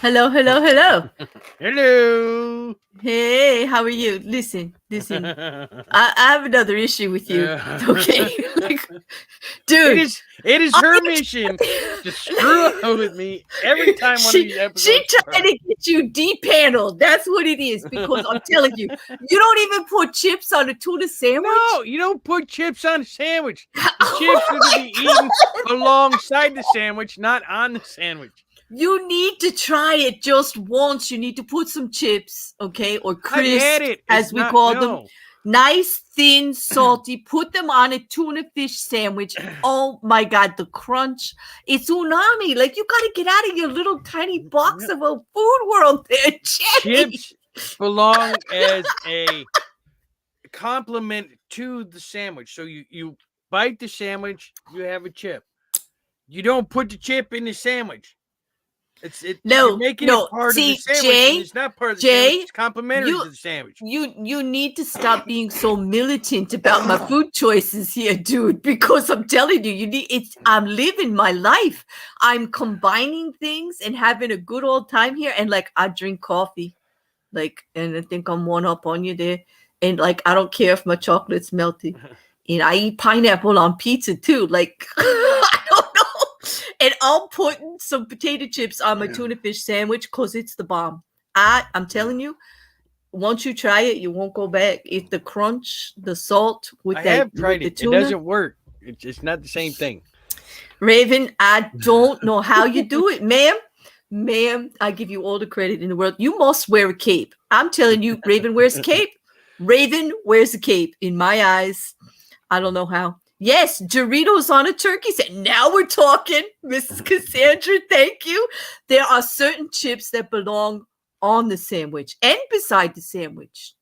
Hello, hello, hello. Hello. Hey, how are you? Listen. I have another issue with you. Okay, like, it dude, is it is are her you mission to screw up with me every time one of these she episodes trying starts. to get you depaneled. That's what it is. Because I'm telling you, you don't even put chips on a tuna No, sandwich. you don't put chips on a sandwich. The chips Oh are to my be eaten alongside the sandwich, not on the sandwich. You need to try it just once. You need to put some chips, okay, or I've had crisps, it. as It's we not call them. no. Nice, thin, salty. Put them on a tuna fish sandwich. Oh my God, the crunch. It's unami. Like, you got to get out of your little tiny box of a food world there, Jenny. Chips belong as a complement to the sandwich. So you bite the sandwich, you have a chip. You don't put the chip in the sandwich. You're No, making it no. part of the See, sandwich, and it's not part of the sandwich. Jay, It's complimentary you to the sandwich. you need to stop being so militant about my food choices here, dude, because I'm telling you, I'm living my life. I'm combining things and having a good old time here, and like, I drink coffee, like, and I think I'm one up on you there. And like, I don't care if my chocolate's melty. And I eat pineapple on pizza too. Like, I don't know. And I'm putting some potato chips on my tuna fish sandwich because it's the bomb. I'm telling you, once you try it, you won't go back. It's the crunch, the salt I with have with tried the it. It tuna. doesn't work. It's not the same thing. Raven, I don't know how you do it, ma'am. Ma'am, I give you all the credit in the world. You must wear a cape. I'm telling you, Raven wears a cape. Raven wears a cape. In my eyes, I don't know how. Yes, Doritos on a turkey sandwich. Now we're talking, Mrs. Cassandra. Thank you. There are certain chips that belong on the sandwich and beside the sandwich.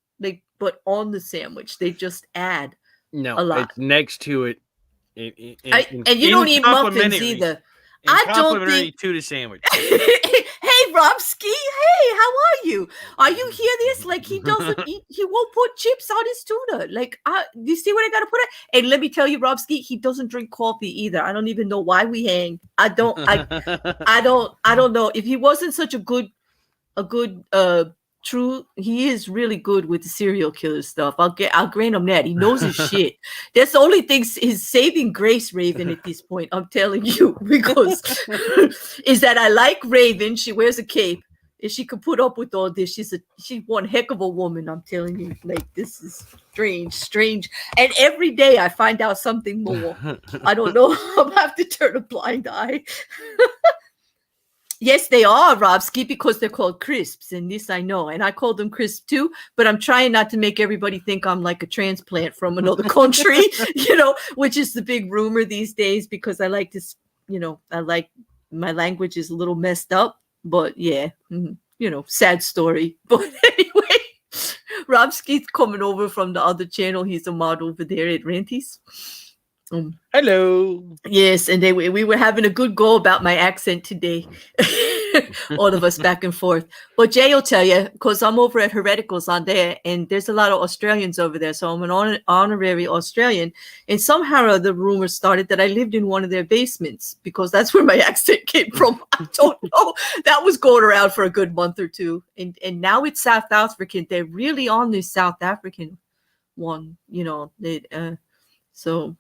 But on the sandwich, they just add No, a lot. it's next to it And you don't eat muffins either. in I don't complimentary think. to the sandwich. Hey, Robski. Hey, how are you? Are you hear this? Like, he doesn't eat. He won't put chips on his tuna. Like, you see what I gotta put it? And let me tell you, Robski, he doesn't drink coffee either. I don't even know why we hang. I don't know if he wasn't such a good true. He is really good with the serial killer stuff. I'll grant him that. He knows his shit. That's the only thing, his saving grace, Raven, at this point. I'm telling you, because is that I like Raven. She wears a cape. If she could put up with all this, she's one heck of a woman. I'm telling you, like, this is strange. And every day I find out something more. I don't know. I'll have to turn a blind eye. Yes, they are, Robski, because they're called crisps, and this I know. And I call them crisp too, but I'm trying not to make everybody think I'm like a transplant from another country, which is the big rumor these days, because I like to, I like my language is a little messed up, but yeah, sad story. But anyway, Robski's coming over from the other channel. He's a mod over there at Ranty's. Hello. Yes, and we were having a good go about my accent today. All of us back and forth. But Jay will tell you, because I'm over at Hereticals on there, and there's a lot of Australians over there. So I'm an honorary Australian. And somehow the rumor started that I lived in one of their basements, because that's where my accent came from. I don't know. That was going around for a good month or two. And now it's South African. They're really on this South African one, so,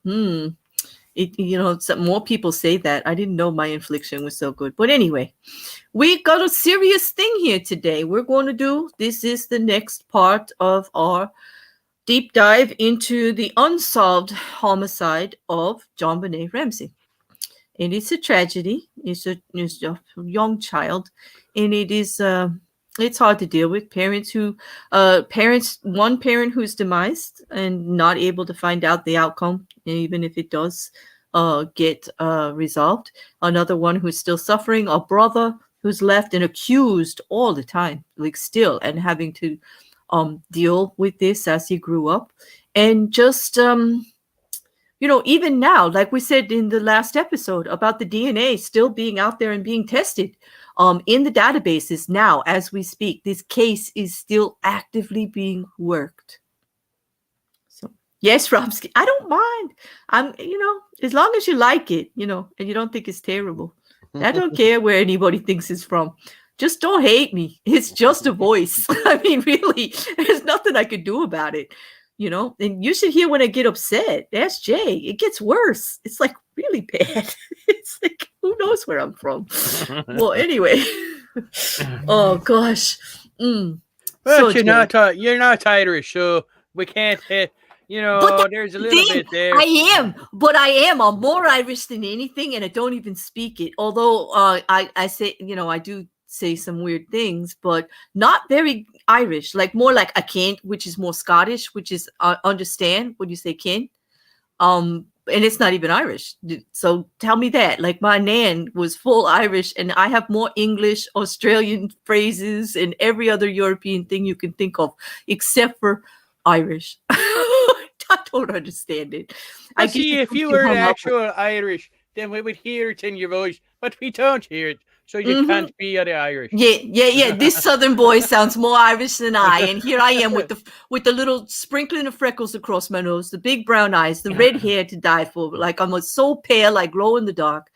some more people say that. I didn't know my infliction was so good. But anyway, we got a serious thing here today. This is the next part of our deep dive into the unsolved homicide of JonBenet Ramsey. And it's a tragedy. It's a young child, and it's hard to deal with. One parent who's demised and not able to find out the outcome, even if it does get resolved. Another one who's still suffering. A brother who's left and accused all the time, like, still, and having to deal with this as he grew up. And just even now, like we said in the last episode about the DNA still being out there and being tested in the databases now as we speak, this case is still actively being worked. So, yes, Robski, I don't mind. As long as you like it, and you don't think it's terrible. I don't care where anybody thinks it's from. Just don't hate me. It's just a voice. I mean, really, there's nothing I could do about it. And you should hear when I get upset. Ask Jay. It gets worse. It's like really bad. It's like, who knows where I'm from? Well, anyway. Oh gosh. Well, So, you're not Irish, so we can't hit. There's a little bit there. I am, but I'm more Irish than anything, and I don't even speak it. Although I say, I do say some weird things, but not very Irish. Like more like I can't, which is more Scottish, which is understand when you say kin. And it's not even Irish. So tell me that. Like my nan was full Irish, and I have more English, Australian phrases, and every other European thing you can think of, except for Irish. I don't understand it. I see. If you were actual Irish, then we would hear it in your voice, but we don't hear it. So you can't be the Irish. Yeah. This Southern boy sounds more Irish than I, and here I am with the little sprinkling of freckles across my nose, the big brown eyes, the red hair to die for. Like I'm so pale, I glow in the dark.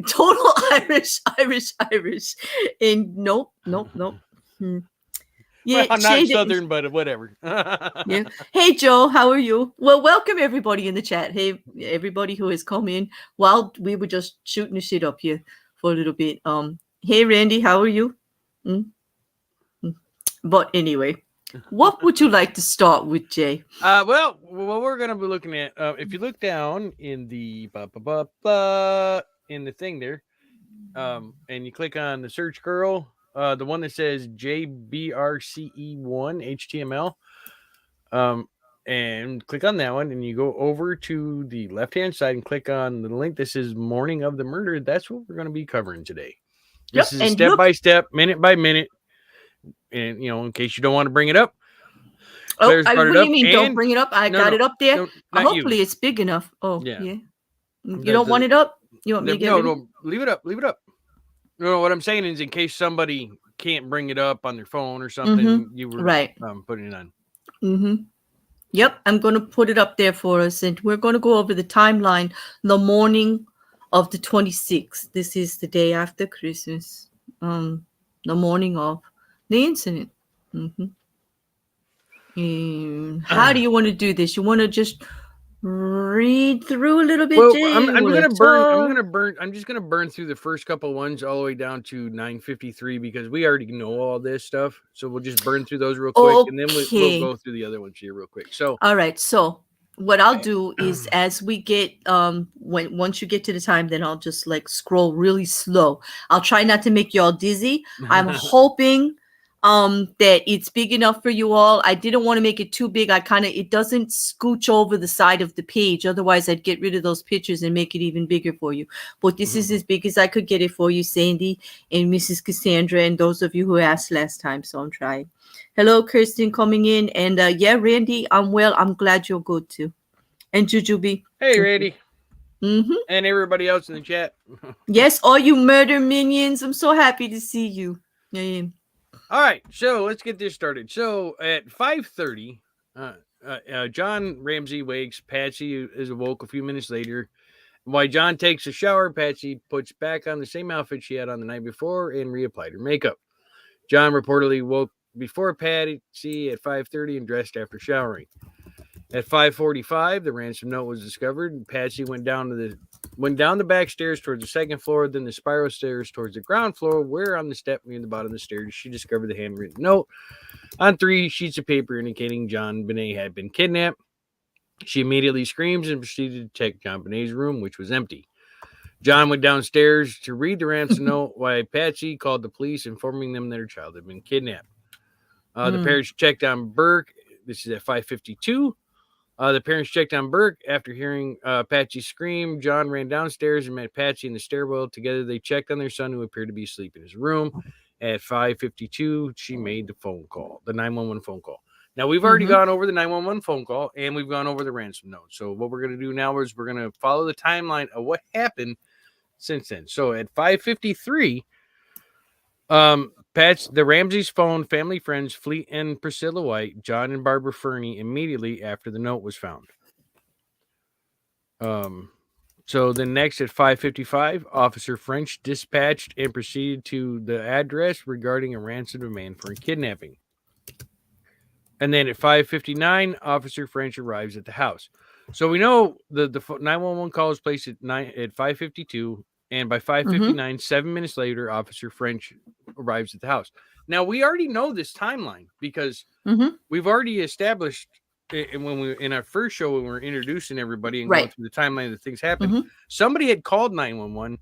Total Irish. And nope. Yeah, well, I'm not Southern, but whatever. Yeah. Hey, Joe, how are you? Well, welcome everybody in the chat. Hey, everybody who has come in while we were just shooting the shit up here for a little bit. Hey, Randy, how are you? But anyway, what would you like to start with, Jay? Well, what we're going to be looking at, if you look down in the in the thing there, and you click on the SearchGirl, the one that says JBRCE1 HTML, and click on that one, and you go over to the left-hand side and click on the link that says Morning of the Murder. That's what we're going to be covering today. This is step by step, minute by minute, and in case you don't want to bring it up. What do you mean? Don't bring it up. I got it up there. Hopefully, it's big enough. Oh, yeah. You don't want it up? You want me to get it? No, leave it up. Leave it up. No, what I'm saying is, in case somebody can't bring it up on their phone or something, you were putting it on. Yep, I'm going to put it up there for us, and we're going to go over the timeline. The morning of the 26th. This is the day after Christmas. The morning of the incident. How do you want to do this? You want to just read through a little bit, well, Jay? I'm just gonna burn through the first couple ones all the way down to 953 because we already know all this stuff. So we'll just burn through those real quick, and then we'll go through the other ones here real quick. So all right, so what I'll do is as we get once you get to the time, then I'll just like scroll really slow. I'll try not to make y'all dizzy. I'm hoping that it's big enough for you all. I didn't want to make it too big. It doesn't scooch over the side of the page. Otherwise, I'd get rid of those pictures and make it even bigger for you. But this is as big as I could get it for you, Sandy and Mrs. Cassandra, and those of you who asked last time. So I'm trying. Hello, Kirsten, coming in. And Randy, I'm well. I'm glad you're good too. And Jujubee. Hey, Randy. And everybody else in the chat. Yes, all you murder minions. I'm so happy to see you. All right, so let's get this started. So at 5:30, John Ramsey wakes. Patsy is awoke a few minutes later. While John takes a shower, Patsy puts back on the same outfit she had on the night before and reapplied her makeup. John reportedly woke before Patsy at 5:30 and dressed after showering. At 5:45, the ransom note was discovered, and Patsy went down the back stairs towards the second floor, then the spiral stairs towards the ground floor, where on the step near the bottom of the stairs, she discovered the handwritten note on 3 sheets of paper indicating JonBenet had been kidnapped. She immediately screams and proceeded to check JonBenet's room, which was empty. John went downstairs to read the ransom note while Patsy called the police, informing them that her child had been kidnapped. The parents checked on Burke. This is at 5:52. The parents checked on Burke. After hearing Patsy scream, John ran downstairs and met Patsy in the stairwell. Together, they checked on their son, who appeared to be asleep in his room. At 5:52, she made the 911 phone call. Now, we've already gone over the 911 phone call, and we've gone over the ransom note. So what we're going to do now is we're going to follow the timeline of what happened since then. So at 5:53, the Ramseys phoned family friends Fleet and Priscilla White, John and Barbara Fernie immediately after the note was found. So then next at 5:55, Officer French dispatched and proceeded to the address regarding a ransom demand for a kidnapping. And then at 5:59, Officer French arrives at the house. So we know the 911 call is placed at 5:52, and by 5:59, 7 minutes later, Officer French arrives at the house. Now we already know this timeline because we've already established, and when we in our first show when we were introducing everybody and going through the timeline that things happened, somebody had called 911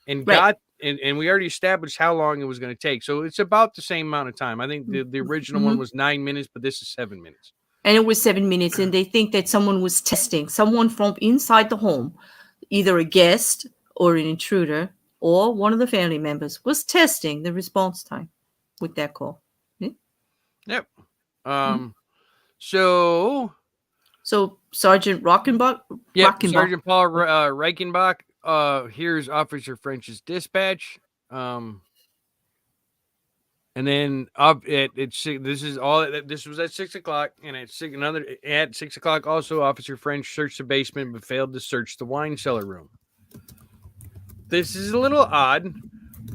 and got and we already established how long it was going to take. So it's about the same amount of time. I think the original one was 9 minutes, but this is 7 minutes. And it was 7 minutes, and they think that someone was testing, someone from inside the home, either a guest or an intruder or one of the family members was testing the response time with that call. Yep. So Sergeant Rockenbach? Yep, Sergeant Paul Reichenbach. Here's Officer French's dispatch. And then this was at 6 o'clock, and at 6 o'clock also, Officer French searched the basement but failed to search the wine cellar room. This is a little odd,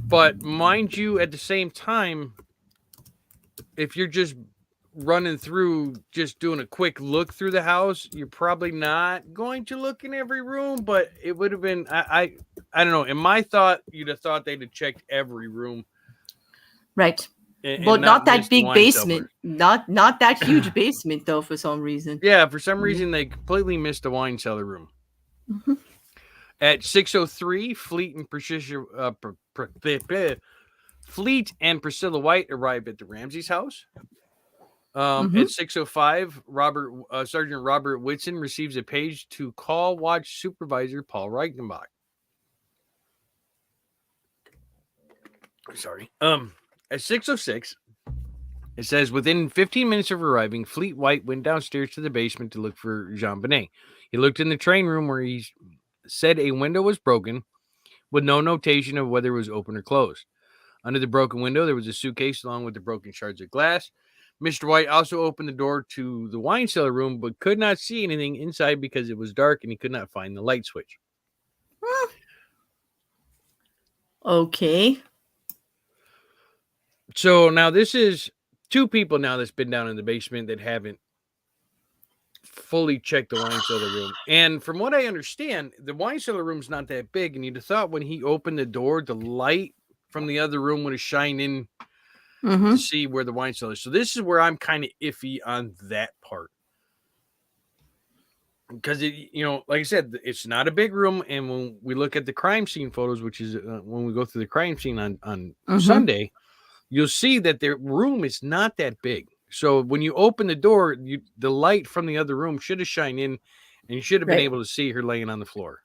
but mind you, at the same time, if you're just running through, just doing a quick look through the house, you're probably not going to look in every room, but it would have been, I don't know. In my thought, you'd have thought they'd have checked every room. Right. But not that big basement. Not that huge basement, though, for some reason. Yeah, for some reason, they completely missed the wine cellar room. At 6:03, Fleet and Priscilla White arrived at the Ramsey's house. At 6:05, Sergeant Robert Whitson receives a page to call watch supervisor Paul Reichenbach. Sorry. At 6:06, it says, within 15 minutes of arriving, Fleet White went downstairs to the basement to look for JonBenet. He looked in the train room where he said a window was broken with no notation of whether it was open or closed. Under the broken window, there was a suitcase along with the broken shards of glass. Mr. White also opened the door to the wine cellar room, but could not see anything inside because it was dark and he could not find the light switch. Okay. So now this is two people now that's been down in the basement that haven't fully checked the wine cellar room. And from what I understand, the wine cellar room's not that big. And you'd have thought when he opened the door, the light from the other room would have shined in to see where the wine cellar is. So this is where I'm kind of iffy on that part. Because, like I said, it's not a big room. And when we look at the crime scene photos, which is when we go through the crime scene on Sunday, you'll see that the room is not that big. So when you open the door, the light from the other room should have shined in, and you should have been able to see her laying on the floor.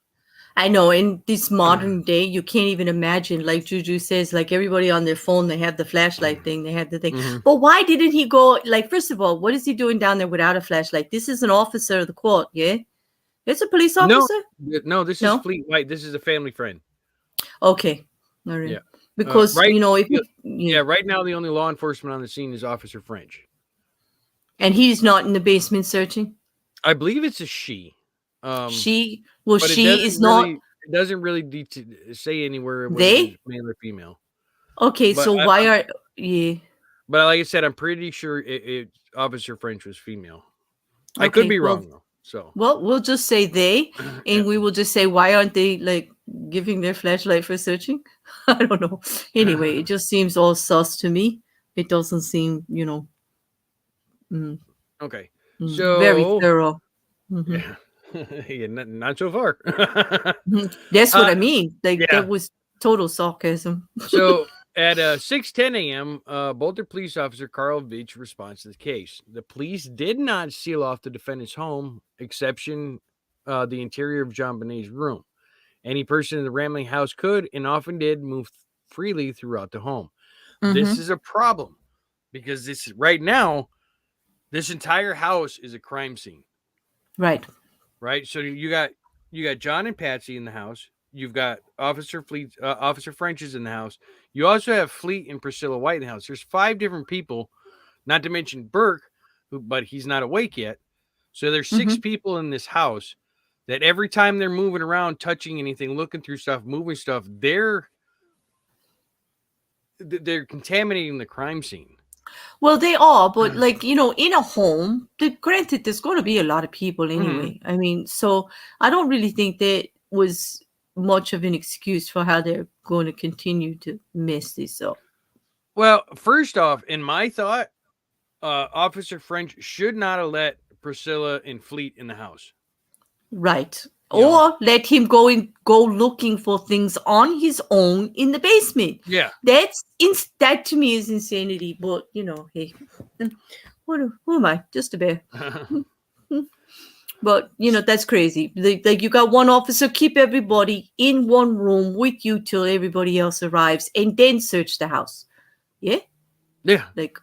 I know. In this modern day, you can't even imagine. Like Juju says, like everybody on their phone, they have the flashlight thing. They have the thing. But why didn't he go? Like, first of all, what is he doing down there without a flashlight? This is an officer of the court, yeah? It's a police officer? No, this is Fleet White. This is a family friend. Okay. All right. Yeah. Because, right now, the only law enforcement on the scene is Officer French. And he's not in the basement searching? I believe it's a she. She? Well, she is not. It doesn't really say anywhere whether it's male or female. Okay, but so why are. Yeah. But like I said, I'm pretty sure Officer French was female. Okay, I could be wrong, though. So. Well, we'll just say they, and we will just say, why aren't they, like, giving their flashlight for searching? I don't know. Anyway, it just seems all sus to me. It doesn't seem, okay. So very thorough. Yeah, not so far. That's what I mean. Like that was total sarcasm. So at 6:10 a.m., Boulder police officer Carl Veach responds to the case. The police did not seal off the defendant's home, exception the interior of JonBenet's room. Any person in the Ramley house could and often did move freely throughout the home. This is a problem because right now, this entire house is a crime scene. Right. So you got John and Patsy in the house. You've got Officer French is in the house. You also have Fleet and Priscilla White in the house. There's 5 different people, not to mention Burke, but he's not awake yet. So there's 6 people in this house that every time they're moving around, touching anything, looking through stuff, moving stuff, they're contaminating the crime scene. Well, they are, but like, in a home, granted, there's going to be a lot of people anyway. I mean, so I don't really think that was much of an excuse for how they're going to continue to mess this up. Well, first off, in my thought, Officer French should not have let Priscilla and Fleet in the house. Right. Or let him go looking for things on his own in the basement. Yeah. That to me is insanity. But hey, who am I? Just a bear. But that's crazy. Like you got one officer, keep everybody in one room with you till everybody else arrives, and then search the house. Yeah. Yeah. Like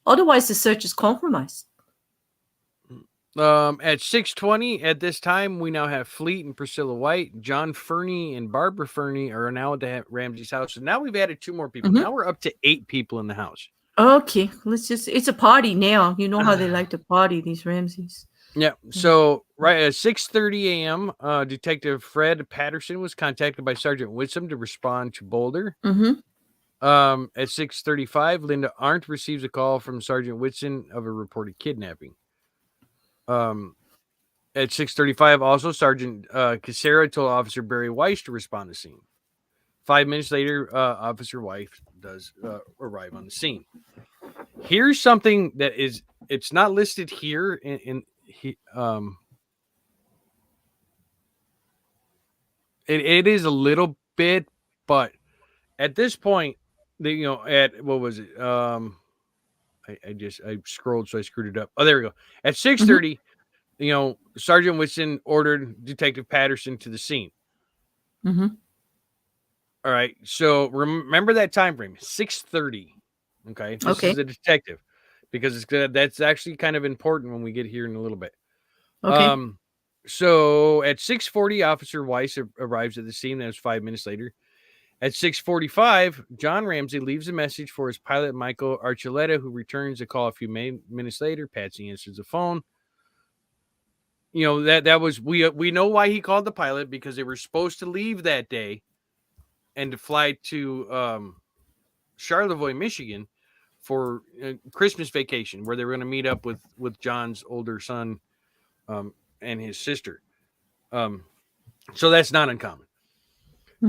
otherwise, the search is compromised. At 6:20 at this time, we now have Fleet and Priscilla White, John Fernie and Barbara Fernie are now at the Ramsey's house. So now we've added 2 more people. Now we're up to 8 people in the house. Okay, it's a party now. You know how they like to party, these Ramseys. Yeah. So right at 6:30 a.m., Detective Fred Patterson was contacted by Sergeant Whitsom to respond to Boulder. At 6:35, Linda Arndt receives a call from Sergeant Whitson of a reported kidnapping. At 6:35, also Sergeant Casera told Officer Barry Weiss to respond to the scene. 5 minutes later, Officer Weiss does arrive on the scene. Here's something that it's not listed here it is a little bit, but at this point, at what was it? I scrolled, so I screwed it up. Oh, there we go. At 6:30, Sergeant Whitson ordered Detective Patterson to the scene. All right. So remember that time frame, 6:30. Okay. This is a detective, because that's actually kind of important when we get here in a little bit. Okay. So at 6:40, Officer Weiss arrives at the scene. That was 5 minutes later. At 6:45, John Ramsey leaves a message for his pilot, Michael Archuleta, who returns a call a few minutes later. Patsy answers the phone. That was we know why he called the pilot, because they were supposed to leave that day and to fly to Charlevoix, Michigan for Christmas vacation, where they were going to meet up with John's older son and his sister. So that's not uncommon.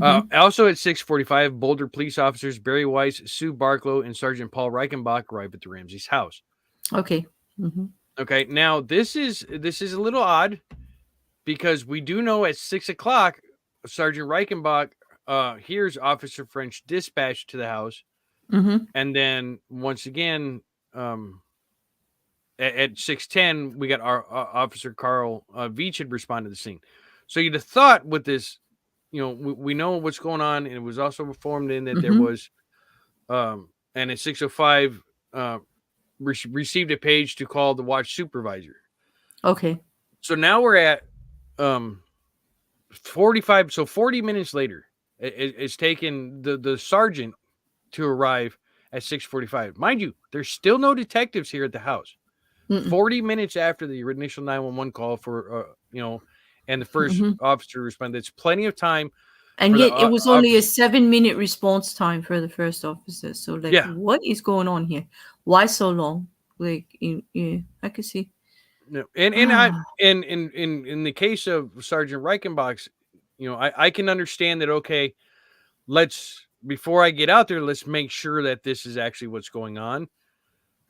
Also at 6:45, Boulder police officers Barry Weiss, Sue Barklow, and Sergeant Paul Reichenbach arrive at the Ramsey's house. Okay. Okay. Now this is a little odd, because we do know at 6 o'clock, Sergeant Reichenbach hears Officer French dispatched to the house, and then once again, at 6:10, we got our Officer Carl Veach had responded to the scene. So you'd have thought with this, we know what's going on, and it was also informed in that there was, and at 6:05, received a page to call the watch supervisor. Okay. So now we're at 45. So 40 minutes later, it's taken the sergeant to arrive at 6:45. Mind you, there's still no detectives here at the house. 40 minutes after the initial 911 call for, and the first officer responded. That's plenty of time. And yet it was only a 7-minute response time for the first officer. So what is going on here? Why so long? Like, yeah, I could see. No, and in the case of Sergeant Reichenbach's, I can understand that. Okay, before I get out there, let's make sure that this is actually what's going on.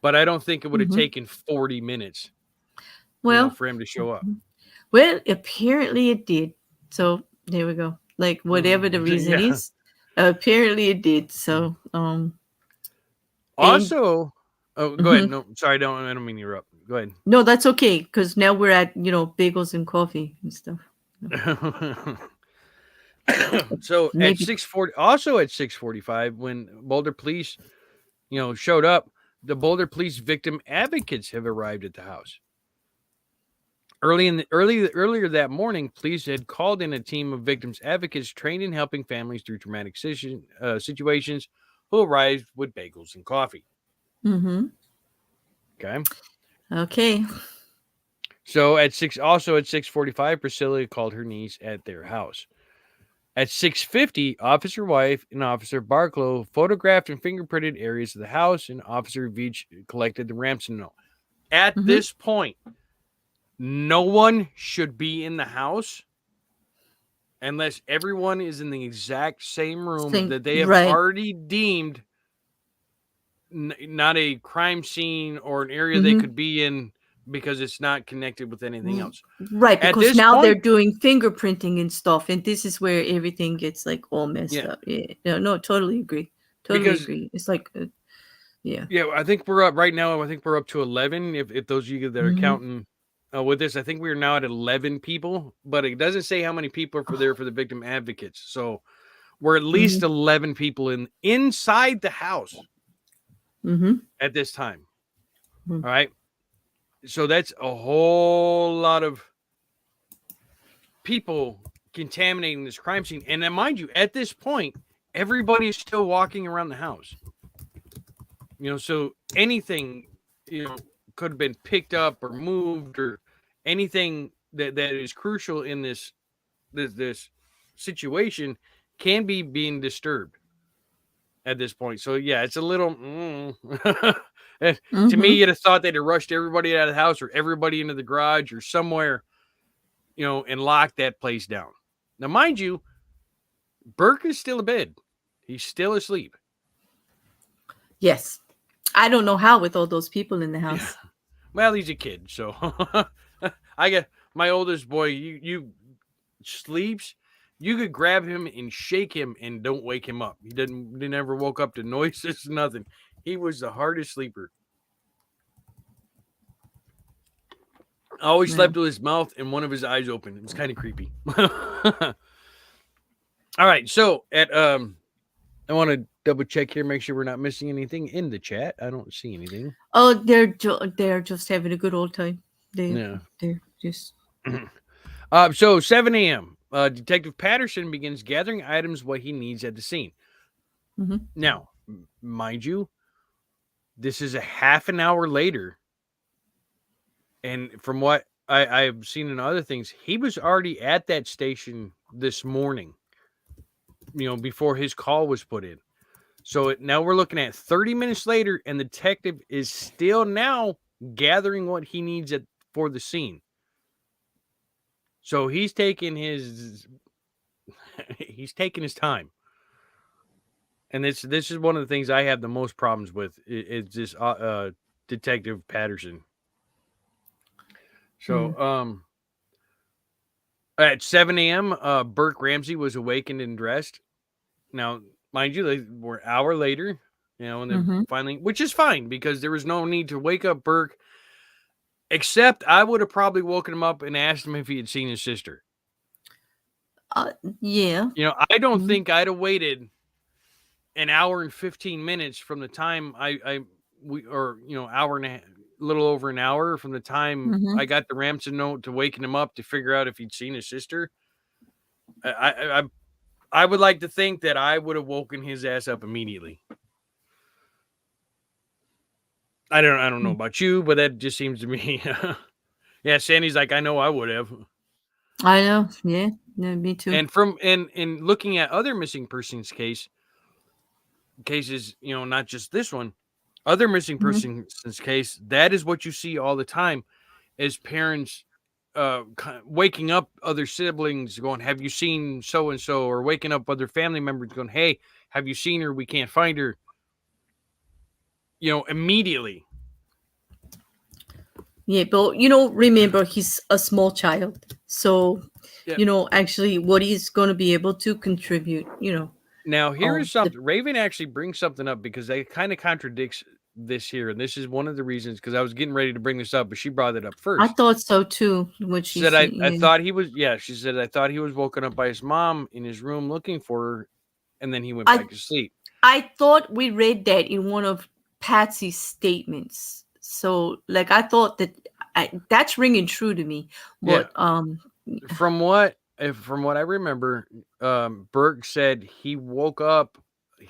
But I don't think it would have taken 40 minutes, for him to show up. Well, apparently it did. So there we go. Like, whatever the reason is, apparently it did. So, also, go ahead. No, sorry, I don't mean to interrupt. Go ahead. No, that's okay, because now we're at bagels and coffee and stuff. So at 6:40, also at 6:45, when Boulder police, showed up, the Boulder police victim advocates have arrived at the house. Earlier that morning, police had called in a team of victims advocates trained in helping families through traumatic situations, who arrived with bagels and coffee. Okay. So at 6:45, Priscilla called her niece at their house. At 6:50, Officer Wife and Officer Barclow photographed and fingerprinted areas of the house, and Officer Veach collected the ransom note. At this point, no one should be in the house unless everyone is in the exact same room that they have already deemed not a crime scene or an area they could be in because it's not connected with anything else. Right, because now they're doing fingerprinting and stuff, and this is where everything gets like all messed up. Yeah, no, totally agree. Agree. It's like, yeah. I think we're up right now. I think we're up to 11. If those of you that are counting with this, I think we're now at 11 people, but it doesn't say how many people are there for the victim advocates. So we're at least 11 people inside the house at this time. All right. So that's a whole lot of people contaminating this crime scene. And then, mind you, at this point, everybody is still walking around the house. So anything, could have been picked up or moved or anything that is crucial in this situation can be being disturbed at this point. So yeah, it's a little to me, you'd have thought they'd have rushed everybody out of the house or everybody into the garage or somewhere, and locked that place down. Now, mind you, Burke is still in bed. He's still asleep. Yes. I don't know how with all those people in the house. Yeah. Well, he's a kid, so I got my oldest boy. You sleeps. You could grab him and shake him and don't wake him up. He didn't ever woke up to noises, nothing. He was the hardest sleeper. Always slept with his mouth and one of his eyes open. It was kind of creepy. All right, so I want to double check here, make sure we're not missing anything in the chat. I don't see anything. Oh, they're just having a good old time. They're just. So 7 a.m. Detective Patterson begins gathering items what he needs at the scene. Now, mind you, this is a half an hour later, and from what I've seen in other things, he was already at that station this morning. Before his call was put in. So now we're looking at 30 minutes later, and the detective is still now gathering what he needs for the scene. So he's taking his time. And this is one of the things I have the most problems with is this Detective Patterson. So at 7 a.m., Burke Ramsey was awakened and dressed. Now, mind you, they were an hour later, and then finally, which is fine because there was no need to wake up Burke, except I would have probably woken him up and asked him if he had seen his sister. Yeah. I don't think I'd have waited an hour and 15 minutes from the time hour and a little over an hour from the time I got the ransom note to waking him up to figure out if he'd seen his sister. I would like to think that I would have woken his ass up immediately. I don't know about you, but that just seems to me. Yeah, Sandy's like, I know I would have. I know. Yeah, me too. And and looking at other missing persons cases, not just this one, other missing persons case, that is what you see all the time, is parents waking up other siblings going, have you seen so and so, or waking up other family members going, hey, have you seen her? We can't find her. Immediately. Yeah, but remember, he's a small child, so actually what he's going to be able to contribute. Now here is something. Raven actually brings something up because they kind of contradicts this here, and this is one of the reasons, because I was getting ready to bring this up, but she brought it up first. I thought so too. What she said, I thought he was. Yeah, she said I thought he was woken up by his mom in his room looking for her, and then he went back to sleep. I thought we read that in one of Patsy's statements. So, I thought that that's ringing true to me. But from what I remember, Burke said he woke up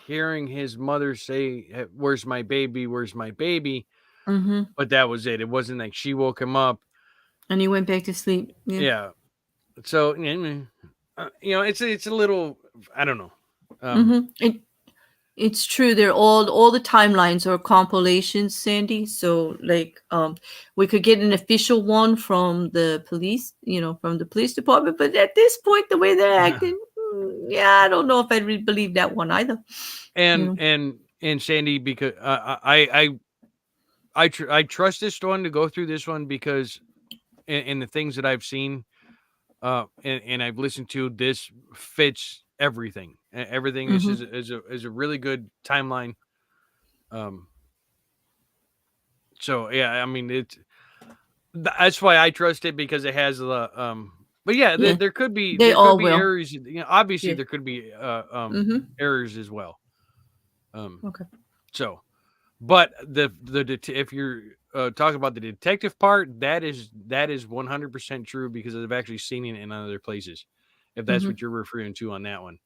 hearing his mother say, "Where's my baby? Where's my baby?" But that was it. It wasn't like she woke him up. And he went back to sleep. Yeah. Yeah. So it's a little, I don't know. It's true. They're all the timelines are compilations, Sandy. So like we could get an official one from the police, from the police department, but at this point the way they're acting, yeah, I don't know if I really believe that one either. And Sandy, because I trust this one to go through this one because in the things that I've seen and I've listened to, this fits everything. Everything This is a really good timeline. So yeah, I mean that's why I trust it, because it has the but yeah, Yeah. there could be They all will. errors. Obviously Yeah. there could be errors as well. Okay. So, but if you're talking about the detective part, that is 100% true, because I've actually seen it in other places. If that's what you're referring to on that one.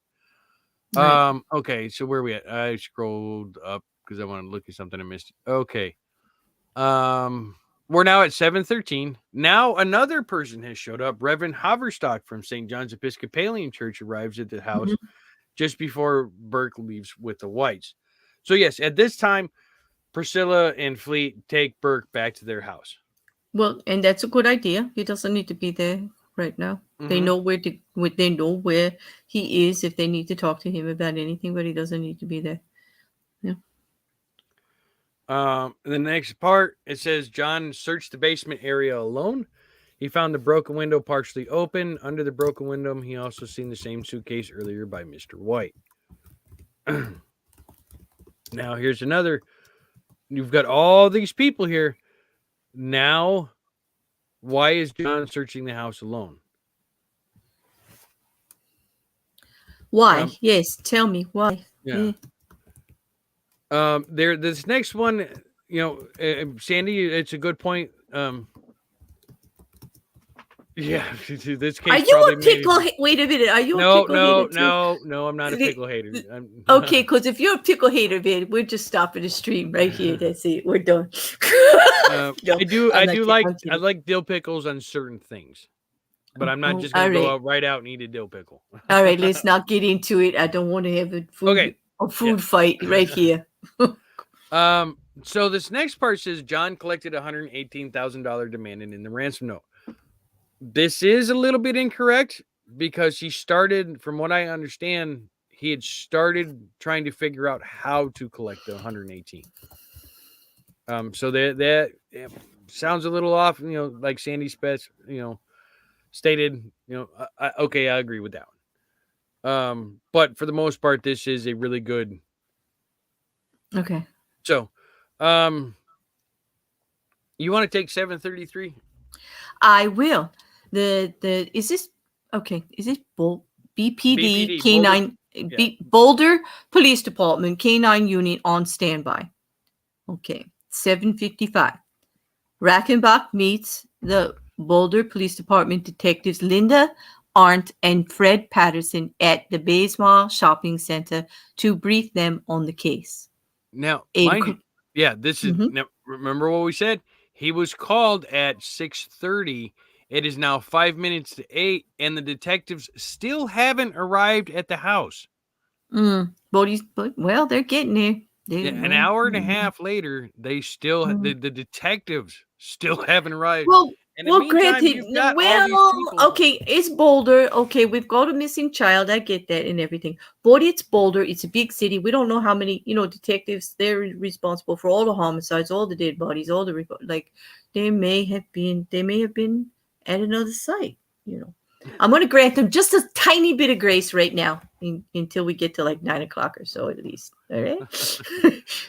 Right. Okay, so where are we at? I scrolled up because I want to look at something I missed. Okay. We're now at 7:13. Now another person has showed up. Reverend Haverstock from St. John's Episcopalian Church arrives at the house just before Burke leaves with the Whites. So yes, at this time, Priscilla and Fleet take Burke back to their house. Well, and that's a good idea. He doesn't need to be there right now. They know they know where he is if they need to talk to him about anything, but he doesn't need to be there. Yeah. The next part, it says John searched the basement area alone. He found the broken window partially open. Under the broken window, he also seen the same suitcase earlier by Mr. White. Now, here's another. You've got all these people here. Now, why is John searching the house alone? Why? Yes, tell me why. Yeah. This next one, Sandy, it's a good point. Yeah, this case. Are you a pickle? Wait a minute. Are you a pickle hater too? No, I'm not a pickle hater. Okay, because if you're a pickle hater, man, we're just stopping the stream right here. That's it. We're done. I like dill pickles on certain things, but I'm not just gonna go right out and eat a dill pickle. All right, let's not get into it. I don't want to have a food fight right here. So this next part says John collected $118,000 demanded in the ransom note. This is a little bit incorrect, because he started, from what I understand, he had started trying to figure out how to collect the 118. So that sounds a little off, like Sandy Spetz, stated, I agree with that one. But for the most part, this is a really good. Okay. So, you want to take 733? I will. Is this okay? Is it BPD K9 Boulder Police Department K9 unit on standby? Okay, 7:55. Rackenbach meets the Boulder Police Department detectives Linda Arndt and Fred Patterson at the Baysmore Shopping Center to brief them on the case. Now, this is. Now, remember what we said? He was called at 6:30. It is now 5 minutes to 8, and the detectives still haven't arrived at the house. Well, they're getting there. An hour and a half later, they still the detectives still haven't arrived. Granted, okay, it's Boulder. Okay, we've got a missing child. I get that and everything. But it's Boulder. It's a big city. We don't know how many, detectives. They're responsible for all the homicides, all the dead bodies, all the they may have been at another site. I'm going to grant them just a tiny bit of grace right now until we get to 9 o'clock or so at least. All right.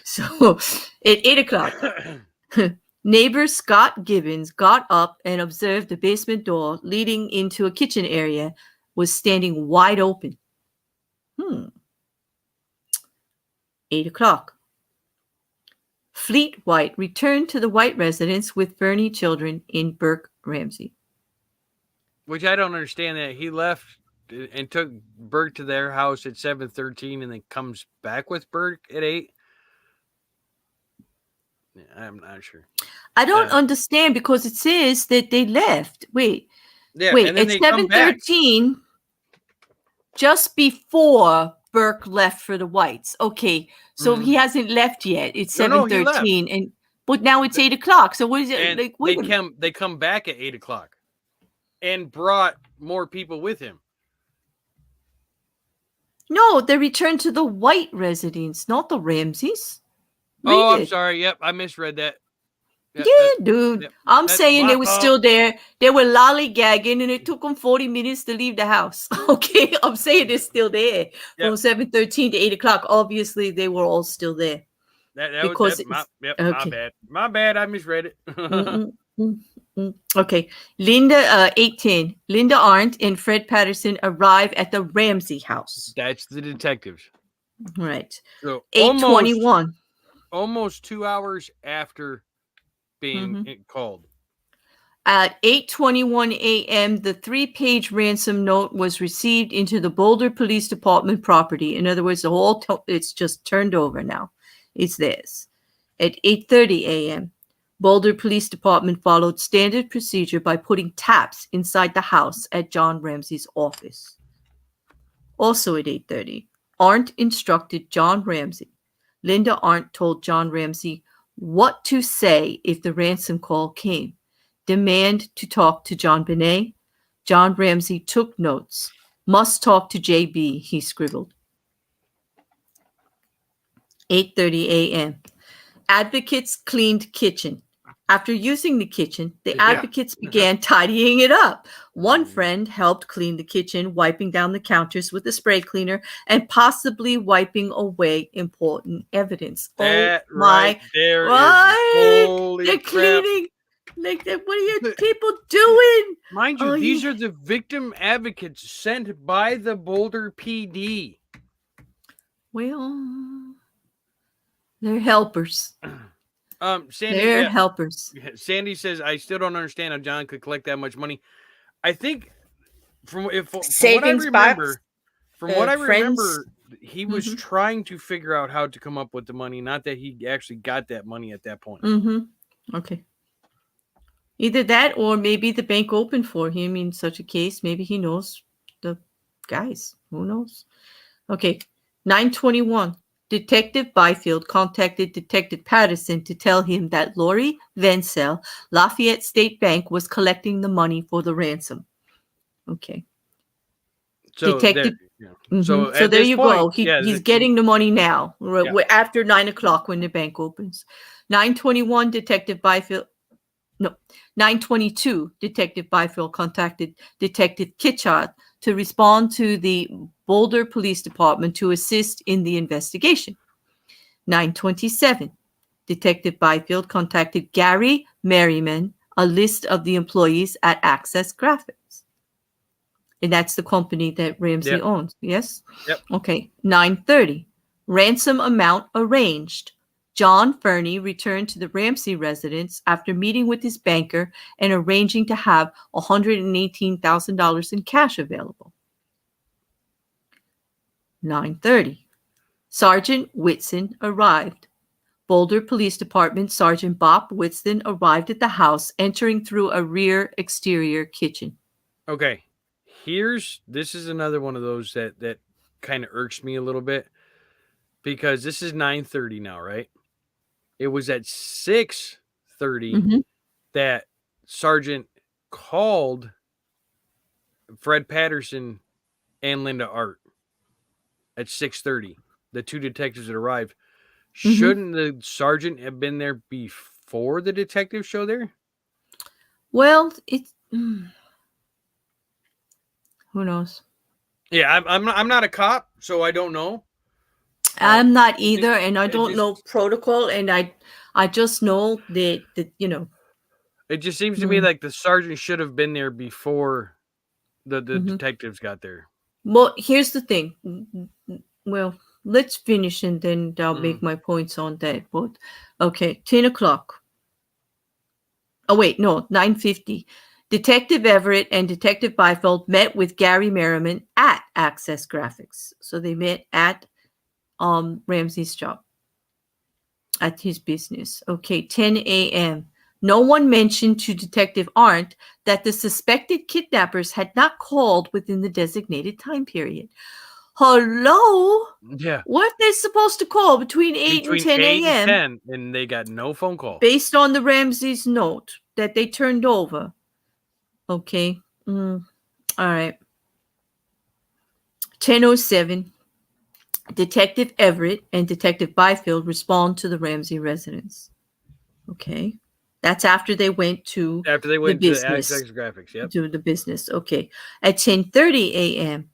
So at 8 o'clock. Neighbor Scott Gibbons got up and observed the basement door leading into a kitchen area was standing wide open. 8 o'clock. Fleet White returned to the White residence with Bernie children in Burke Ramsey. Which I don't understand, that he left and took Burke to their house at 7:13 and then comes back with Burke at 8. I'm not sure. I don't understand because it says that they left. Wait, and then it's they come back. 7:13, just before Burke left for the Whites. Okay, so he hasn't left yet. It's No, he left. 7:13, but now it's 8:00. So what is it? And Like, wait a minute. they come back at 8:00 and brought more people with him. No, they returned to the White residence, not the Ramseys. I'm sorry. Yep, I misread that. Yeah, dude. I'm saying they were still there. They were lollygagging, and it took them 40 minutes to leave the house. Okay, I'm saying they're still there from 7:13 to 8:00. Obviously, they were all still there. My bad. I misread it. Okay, Linda, 8:10. Linda Arndt and Fred Patterson arrive at the Ramsey house. That's the detectives. Right. So 8:21. Almost 2 hours after being called. At 8:21 a.m., the 3-page ransom note was received into the Boulder Police Department property. In other words, it's just turned over now. It's theirs. At 8:30 a.m., Boulder Police Department followed standard procedure by putting taps inside the house at John Ramsey's office. Also at 8:30, Arndt instructed John Ramsey. Linda Arndt told John Ramsey what to say if the ransom call came. Demand to talk to JonBenet. John Ramsey took notes. Must talk to JB, he scribbled. 8:30 a.m. Advocates cleaned kitchen. After using the kitchen, the advocates began tidying it up. One friend helped clean the kitchen, wiping down the counters with a spray cleaner and possibly wiping away important evidence. That oh my! There right. Holy They're crap. Cleaning. Like that. What are you people doing? Mind you, these are the victim advocates sent by the Boulder PD. Well, they're helpers. Sandy, they're helpers. Sandy says, I still don't understand how John could collect that much money. I think from what I remember, he was trying to figure out how to come up with the money, not that he actually got that money at that point. Okay. Either that or maybe the bank opened for him in such a case. Maybe he knows the guys. Who knows? Okay. 9:21. Detective Byfield contacted Detective Patterson to tell him that Lori Vencel, Lafayette State Bank, was collecting the money for the ransom. Okay. So Detective. So there you go. He's getting the money now. After 9:00 when the bank opens. 9:21. Detective Byfield. No, 9:22. Detective Byfield contacted Detective Kitchard to respond to the Boulder Police Department to assist in the investigation. 9:27. Detective Byfield contacted Gary Merriman, a list of the employees at Access Graphics. And that's the company that Ramsey owns, yes? Yep. Okay. 9:30. Ransom amount arranged. John Fernie returned to the Ramsey residence after meeting with his banker and arranging to have $118,000 in cash available. 9:30. Sergeant Whitson arrived. Boulder Police Department Sergeant Bob Whitson arrived at the house, entering through a rear exterior kitchen. Okay. This is another one of those that kind of irks me a little bit, because this is 9:30 now, right? It was at 6:30 that Sergeant called Fred Patterson and Linda Arndt at 6:30. The two detectives that arrived. Shouldn't the sergeant have been there before the detective show there? Well, it's who knows? Yeah, I'm not a cop, so I don't know. I'm not either, and I don't know protocol, and I just know that it just seems to me like the sergeant should have been there before the detectives got there. Well, here's the thing. Well, let's finish and then I'll make my points on that. But okay, 10:00. Oh wait, no, 9:50. Detective Everett and Detective Byfield met with Gary Merriman at Access Graphics. So they met at Ramsey's job, at his business. Okay, 10 a.m. No one mentioned to Detective Arndt that the suspected kidnappers had not called within the designated time period. Hello? Yeah. Weren't they supposed to call between 8 and Between 10 8 and a.m. 10, and they got no phone call. based on the Ramsey's note that they turned over? Okay. All right. 10:07. Detective Everett and Detective Byfield respond to the Ramsey residence. Okay. That's after they went to After they the went to business. Access Graphics, yep. To the business. Okay. At 10:30 a.m.,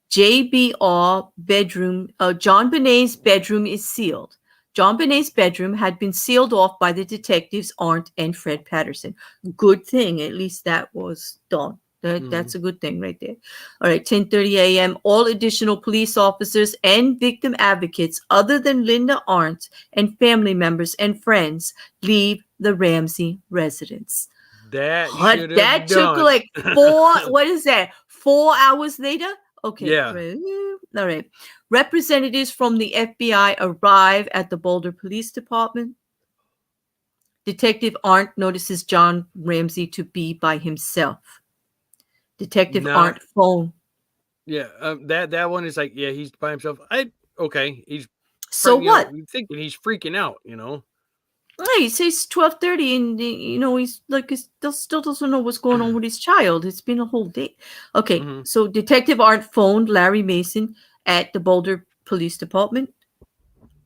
JBR bedroom, JonBenet's bedroom is sealed. JonBenet's bedroom had been sealed off by the detectives Arndt and Fred Patterson. Good thing, at least that was done. That's a good thing right there. All right, 10:30 a.m. All additional police officers and victim advocates other than Linda Arndt and family members and friends leave the Ramsey residence. That should have That took done. like 4, what is that? 4 hours later? Okay. Yeah. All right. Representatives from the FBI arrive at the Boulder Police Department. Detective Arndt notices John Ramsey to be by himself. Detective Arndt phone. Yeah, that one is like, yeah, he's by himself. Okay, he's So what? You're thinking he's freaking out, you know. Hey, he says 12:30, and he's like, he still doesn't know what's going on with his child. It's been a whole day. Okay, so Detective Arndt phoned Larry Mason at the Boulder Police Department.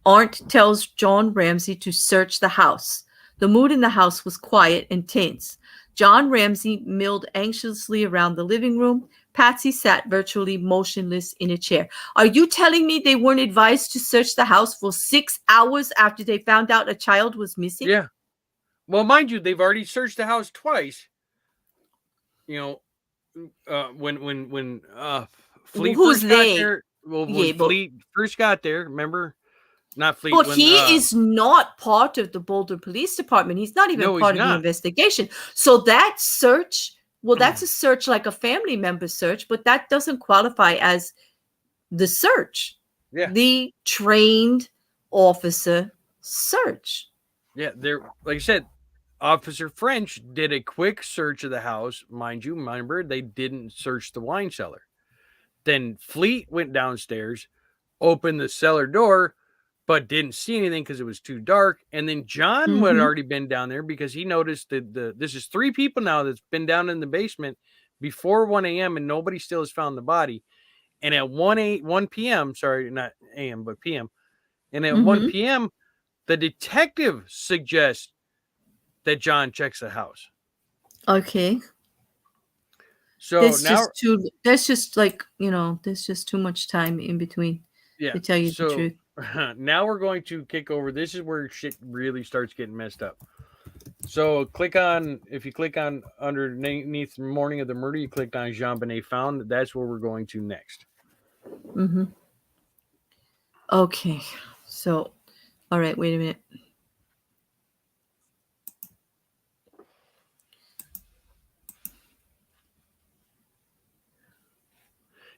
Arndt tells John Ramsey to search the house. The mood in the house was quiet and tense. John Ramsey milled anxiously around the living room. Patsy sat virtually motionless in a chair. Are you telling me they weren't advised to search the house for 6 hours after they found out a child was missing? Yeah. Well, mind you, they've already searched the house twice. You know, when Fleet Who's first got they? there. Well, when Yeah, Fleet first got there, remember? Not Fleet. But when, he is not part of the Boulder Police Department. He's not even part of the investigation. So that search, well, that's a search like a family member search, but that doesn't qualify as the search. Yeah. The trained officer search. Yeah, they're like I said, Officer French did a quick search of the house. Mind you, remember, they didn't search the wine cellar. Then Fleet went downstairs, opened the cellar door, but didn't see anything because it was too dark. And then John had already been down there because he noticed that this is 3 people now that's been down in the basement before 1 a.m. and nobody still has found the body. And at 1 p.m., sorry, not a.m., but p.m., and at 1 p.m., the detective suggests that John checks the house. Okay. So there's now there's just too much time in between. Yeah. To tell you the truth. Now we're going to kick over. This is where shit really starts getting messed up. So if you click on underneath Morning of the Murder, you clicked on JonBenet Found. That's where we're going to next. Okay. So, all right, wait a minute.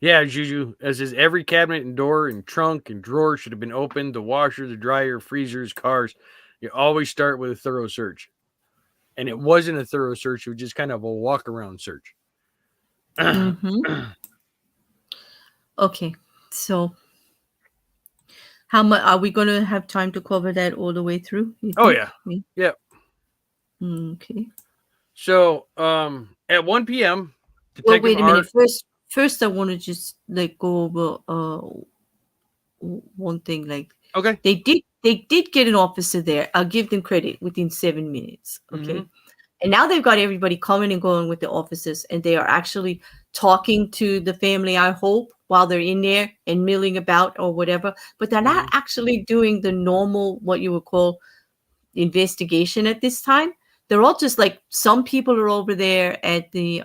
Yeah, Juju, as is every cabinet and door and trunk and drawer should have been opened. The washer, the dryer, freezers, cars. You always start with a thorough search. And it wasn't a thorough search. It was just kind of a walk around search. Okay. So how much are we going to have time to cover that all the way through? Oh, yeah. Yep. Okay. So, at 1 p.m., well, wait a minute. First, I want to just go over one thing. Okay, they did get an officer there. I'll give them credit within 7 minutes. Okay, and now they've got everybody coming and going with the officers, and they are actually talking to the family. I hope while they're in there and milling about or whatever, but they're not actually doing the normal what you would call investigation at this time. They're all just some people are over there at the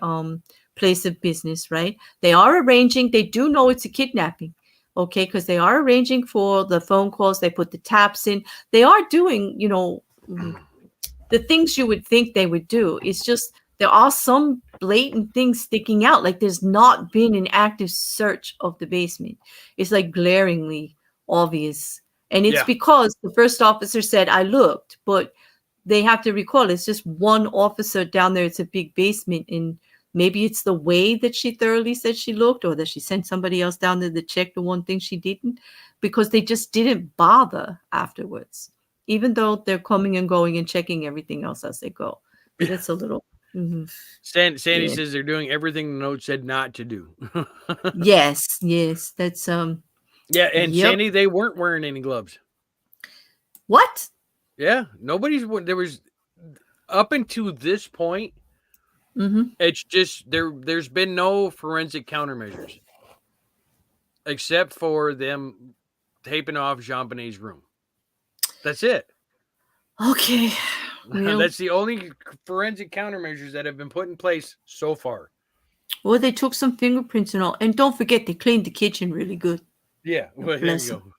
place of business, right? They are arranging. They do know it's a kidnapping, okay, because they are arranging for the phone calls. They put the taps in. They are doing, the things you would think they would do. It's just there are some blatant things sticking out. There's not been an active search of the basement. It's glaringly obvious. And it's because the first officer said, I looked, but they have to recall it's just one officer down there. It's a big basement, and maybe it's the way that she thoroughly said she looked, or that she sent somebody else down there to check the one thing she didn't, because they just didn't bother afterwards, even though they're coming and going and checking everything else as they go. But it's a little. Mhm. Sandy Yeah. says they're doing everything the note said not to do. Yes, that's Yeah, and yep. Sandy, they weren't wearing any gloves. What? Yeah, there was up until this point. Mm-hmm. It's just there's been no forensic countermeasures except for them taping off JonBenet's room. That's it. Okay. Well, That's the only forensic countermeasures that have been put in place so far. well, they took some fingerprints and all, and don't forget they cleaned the kitchen really good. Yeah, well, there Bless you them.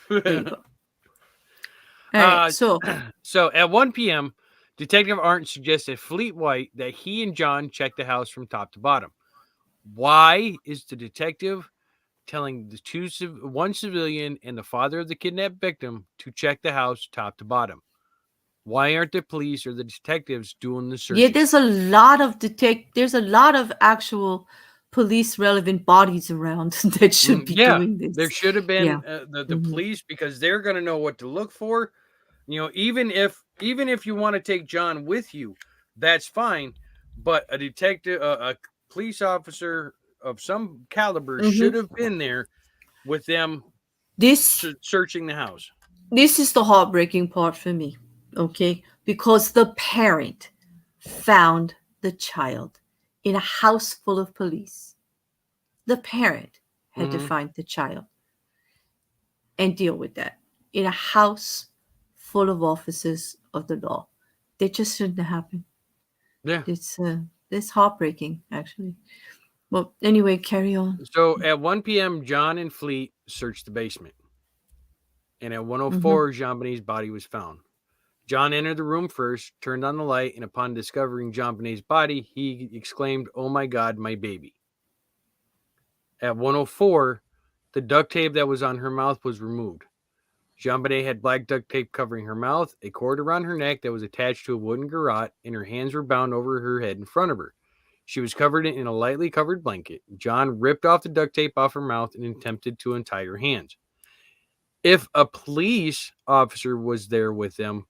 go. There you go. All right. So. So at 1 p.m., Detective Arndt suggested Fleet White that he and John check the house from top to bottom. Why is the detective telling the one civilian and the father of the kidnapped victim to check the house top to bottom? Why aren't the police or the detectives doing the searching? Yeah, there's a lot of actual police relevant bodies around that should be doing this. There should have been Yeah. the police, because they're going to know what to look for. Even if you want to take John with you, that's fine. But a detective, a police officer of some caliber should have been there with them This searching the house. this is the heartbreaking part for me, okay? Because the parent found the child in a house full of police. The parent had to find the child and deal with that in a house full of officers of the law. That just shouldn't have happened. Yeah. It's heartbreaking, actually. Well, anyway, carry on. So at 1 p.m., John and Fleet searched the basement. And at 1:04, JonBenet's body was found. John entered the room first, turned on the light, and upon discovering JonBenet's body, he exclaimed, "Oh my God, my baby." At 1:04, the duct tape that was on her mouth was removed. JonBenet had black duct tape covering her mouth, a cord around her neck that was attached to a wooden garrote, and her hands were bound over her head in front of her. She was covered in a lightly covered blanket. John ripped off the duct tape off her mouth and attempted to untie her hands. If a police officer was there with them,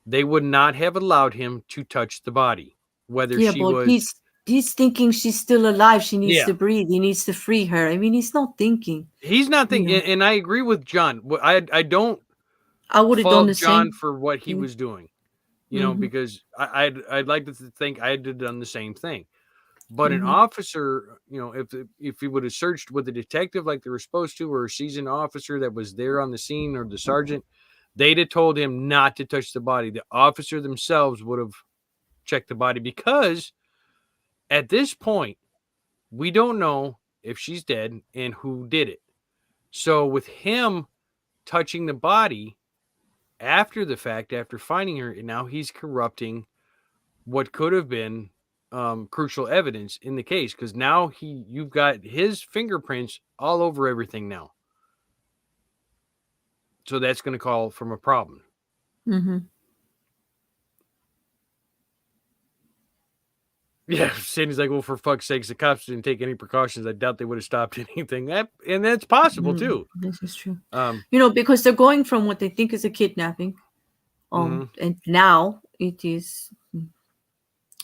they would not have allowed him to touch the body. Whether Yeah, she but was, he's thinking she's still alive. She needs yeah, to breathe. He needs to free her. I mean, he's not thinking. he's not You thinking. know, And I agree with John. I don't I would have done fault the John same. for what he Yeah. was doing, because I'd like to think I'd have done the same thing. But an officer, if he would have searched with a detective like they were supposed to, or a seasoned officer that was there on the scene, or the sergeant, they'd have told him not to touch the body. The officer themselves would have checked the body, because at this point, we don't know if she's dead and who did it. So with him touching the body after the fact, after finding her, now he's corrupting what could have been crucial evidence in the case, because now you've got his fingerprints all over everything now. So that's going to call from a problem. Yeah, Sandy's like, well, for fuck's sakes, the cops didn't take any precautions. I doubt they would have stopped anything. And that's possible too. This is true. Because they're going from what they think is a kidnapping, and now it is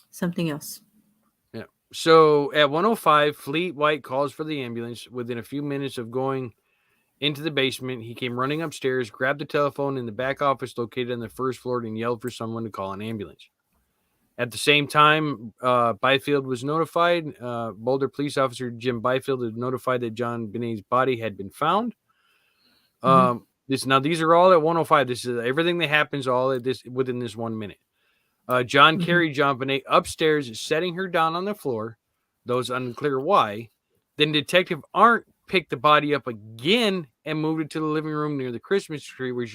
something else. Yeah. So at 1:05, Fleet White calls for the ambulance. Within a few minutes of going into the basement, he came running upstairs, grabbed the telephone in the back office located on the first floor, and yelled for someone to call an ambulance. At the same time, Byfield was notified. Boulder police officer Jim Byfield had notified that JonBenet's body had been found. These are all at 1:05. This is everything that happens all at this within this 1 minute. John carried JonBenet upstairs, setting her down on the floor. Those unclear why. Then Detective Arndt picked the body up again and moved it to the living room near the Christmas tree, where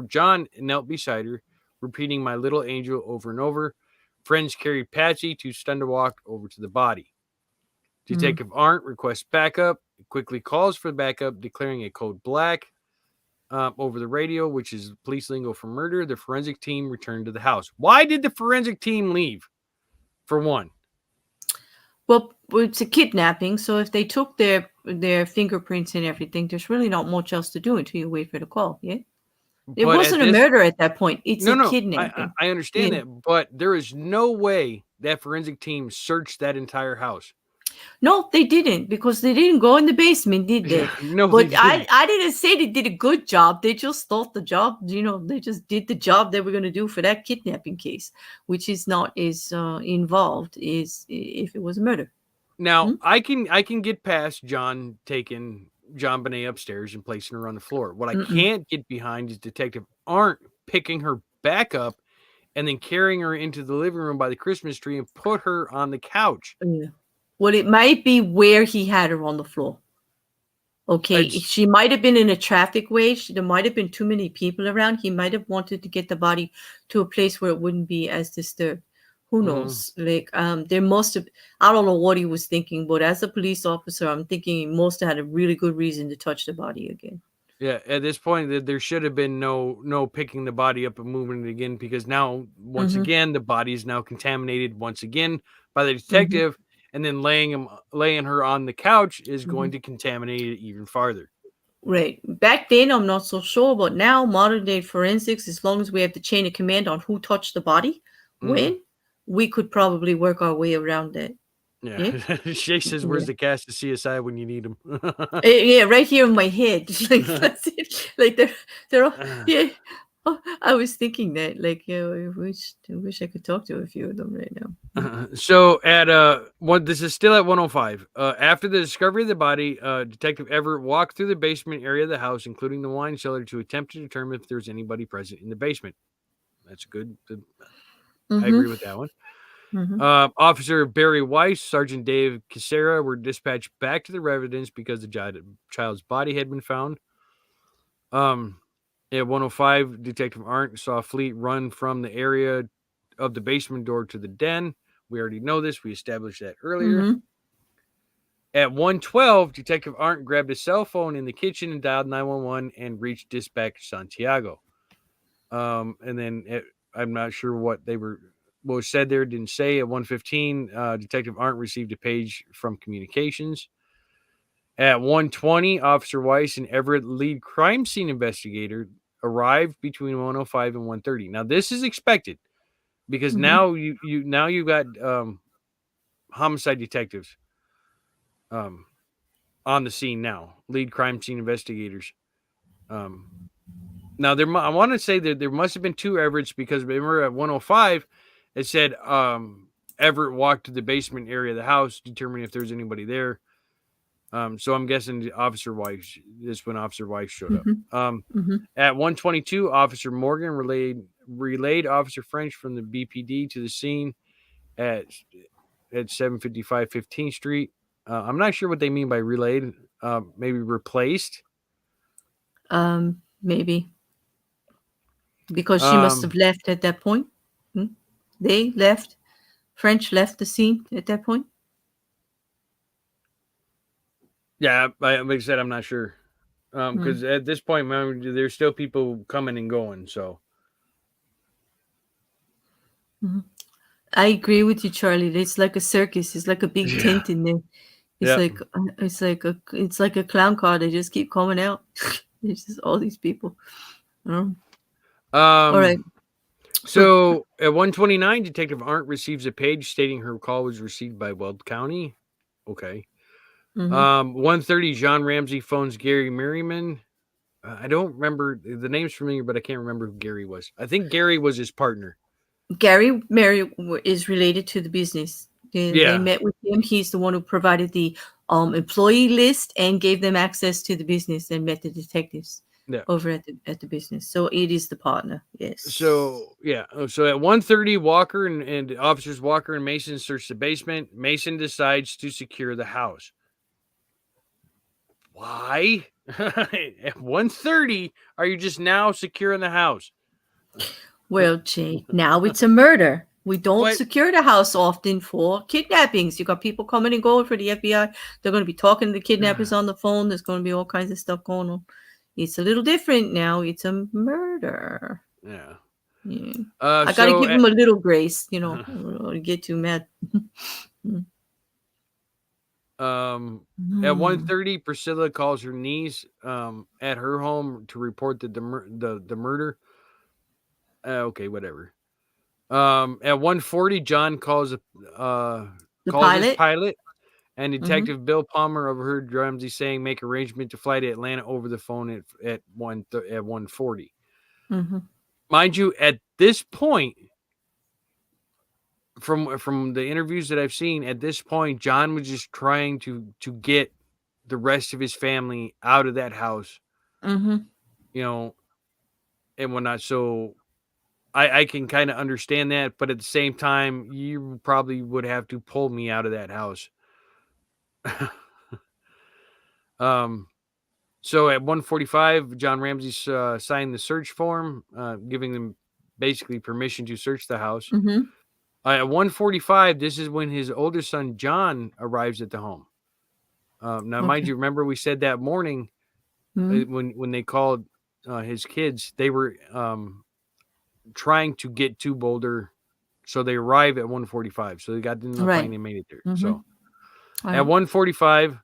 John knelt beside her, repeating "my little angel" over and over. Friends carried Patsy, too stunned to walk, over to the body. Detective Arndt requests backup, quickly calls for backup, declaring a code black. over the radio, which is police lingo for murder. The forensic team returned to the house. Why did the forensic team leave? For one. Well, it's a kidnapping, so if they took their fingerprints and everything, there's really not much else to do until you wait for the call. Yeah, it But wasn't a murder at that point. It's a kidnapping. I understand Yeah. that, but there is no way that forensic team searched that entire house. No, they didn't, because they didn't go in the basement, did they? No, But they didn't. I didn't say they did a good job. They just thought the job, they just did the job they were going to do for that kidnapping case, which is not as involved as if it was a murder. Now, I can get past John taking JonBenet upstairs and placing her on the floor. What I can't get behind is Detective Arndt picking her back up and then carrying her into the living room by the Christmas tree and put her on the couch. Yeah. Well, it might be where he had her on the floor. Okay, she might have been in a traffic way. There might have been too many people around. He might have wanted to get the body to a place where it wouldn't be as disturbed. Who knows? Like, there must have, I don't know what he was thinking, but as a police officer, I'm thinking he must have had a really good reason to touch the body again. Yeah, at this point, there should have been no picking the body up and moving it again, because now, once again, the body is now contaminated once again by the detective, and then laying her on the couch is going to contaminate it even farther. Right. Back then, I'm not so sure, but now, modern day forensics, as long as we have the chain of command on who touched the body, when, we could probably work our way around that. Yeah. Shay says, "Where's the cast of CSI when you need them?" Yeah, right here in my head. Like, that's it. Like they're all, yeah. Oh, I was thinking that, like, I wish I could talk to a few of them right now. So at this is still at 105. After the discovery of the body, Detective Everett walked through the basement area of the house, including the wine cellar, to attempt to determine if there's anybody present in the basement. That's good. I agree with that one. Officer Barry Weiss, Sergeant Dave Casera were dispatched back to the residence because the child's body had been found. At 105, Detective Arndt saw a fleet run from the area of the basement door to the den. We already know this. We established that earlier. At 112, Detective Arndt grabbed a cell phone in the kitchen and dialed 911 and reached Dispatch Santiago. And then I'm not sure what was said there. Didn't say. At 115, Detective Arndt received a page from communications. At 120, Officer Weiss and Everett, lead crime scene investigator, arrived between 105 and 130. Now, this is expected because now you've got homicide detectives on the scene now, lead crime scene investigators. Now, I want to say that there must have been two Everetts, because remember at 105, it said Everett walked to the basement area of the house, determining if there's anybody there. So I'm guessing Officer Weiss, this when Officer Weiss showed up. At 122, Officer Morgan relayed Officer French from the BPD to the scene at 755 15th Street. I'm not sure what they mean by relayed. Maybe replaced. Maybe because she must have left at that point. They left. French left the scene at that point. Yeah, like I said, I'm not sure. Because at this point, remember, there's still people coming and going. So I agree with you, Charlie. It's like a circus. It's like a big tent in there. It's like a clown car. They just keep coming out. There's just all these people. All right. So at 129, Detective Arndt receives a page stating her call was received by Weld County. Okay. 130, John Ramsey phones Gary Merriman. I don't remember, the name's familiar, but I can't remember who Gary was. I think Gary was his partner. Gary Merriman is related to the business. They met with him. He's the one who provided the employee list and gave them access to the business and met the detectives over at the business. So it is the partner. Yes. So at 130, Walker and officers Walker and Mason search the basement. Mason decides to secure the house. Why? At 1:30, are you just now securing the house? Well, Jay, now it's a murder. We don't secure the house often for kidnappings. You got people coming and going for the FBI. They're going to be talking to the kidnappers on the phone. There's going to be all kinds of stuff going on. It's a little different now. It's a murder. Yeah. Yeah. I got to give him a little grace, I don't get too mad. At 1:30, Priscilla calls her niece at her home to report the murder. Okay, whatever. At 1:40, John calls his pilot, and Detective Bill Palmer overheard Ramsey saying make arrangement to fly to Atlanta over the phone at 1:40. Mind you, at this point, from the interviews that I've seen, at this point, John was just trying to get the rest of his family out of that house, and whatnot. So I can kind of understand that, but at the same time, you probably would have to pull me out of that house. So at 1:45, John Ramsey signed the search form, giving them basically permission to search the house. At 1:45, this is when his oldest son, John, arrives at the home. Now, mind you, remember we said that morning when they called his kids, they were trying to get to Boulder. So they arrive at 1:45. So they got in the plane and made it there. So at 1:45,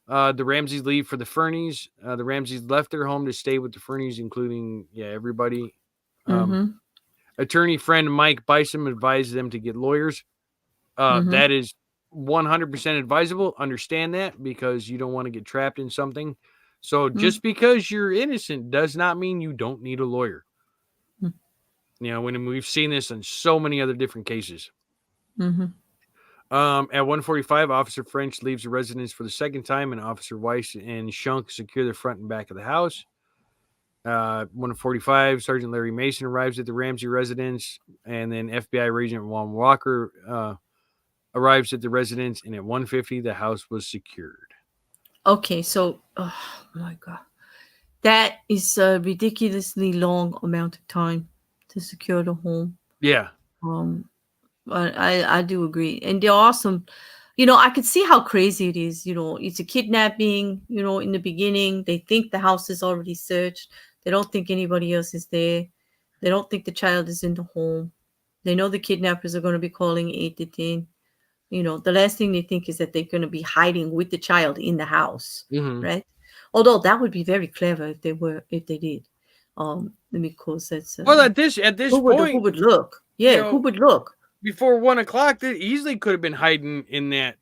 the Ramseys leave for the Fernies. The Ramseys left their home to stay with the Fernies, including everybody. Attorney friend Mike Bison advised them to get lawyers. That is 100% advisable. Understand that, because you don't want to get trapped in something. So just because you're innocent does not mean you don't need a lawyer. When we've seen this in so many other different cases. At 1:45, Officer French leaves the residence for the second time, and Officer Weiss and Shunk secure the front and back of the house. 1:45, Sergeant Larry Mason arrives at the Ramsey residence, and then FBI Agent Juan Walker arrives at the residence, and at 1:50, the house was secured. Okay, so, oh my God. That is a ridiculously long amount of time to secure the home. Yeah. I do agree. And they're awesome. I could see how crazy it is. It's a kidnapping, in the beginning. They think the house is already searched. They don't think anybody else is there. They don't think the child is in the home. They know the kidnappers are going to be calling 8 to 10. The last thing they think is that they're going to be hiding with the child in the house, right? Although that would be very clever if they did. Because that's well, at this point, who would look? Yeah, who would look? Before 1 o'clock, they easily could have been hiding in that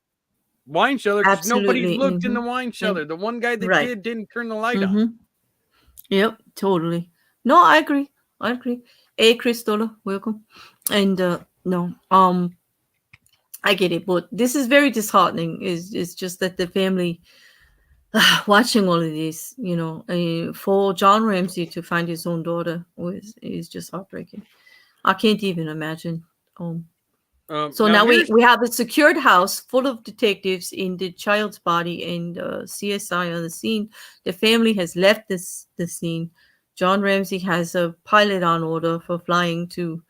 wine cellar, because nobody looked in the wine cellar. The one guy that did didn't turn the light on. Yep, totally. No, I agree. Hey, Christola, welcome. And no, I get it, but this is very disheartening. It's just that the family watching all of this, for John Ramsey to find his own daughter is just heartbreaking. I can't even imagine. So now we have a secured house full of detectives in the child's body, and CSI on the scene. The family has left the scene. John Ramsey has a pilot on order for flying to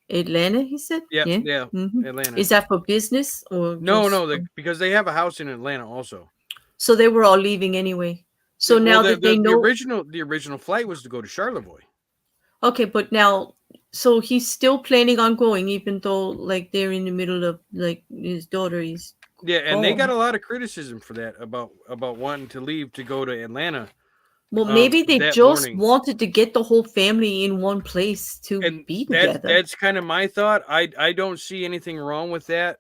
Atlanta, he said? Yeah. Atlanta. Is that for business or no, because they have a house in Atlanta also. So they were all leaving anyway. So now that they know the original flight was to go to Charlevoix. Okay, but now, so he's still planning on going, even though like they're in the middle of like his daughter is. Yeah, and they got a lot of criticism for that about wanting to leave to go to Atlanta. Well, maybe they just wanted to get the whole family in one place to be together. That's kind of my thought. I don't see anything wrong with that.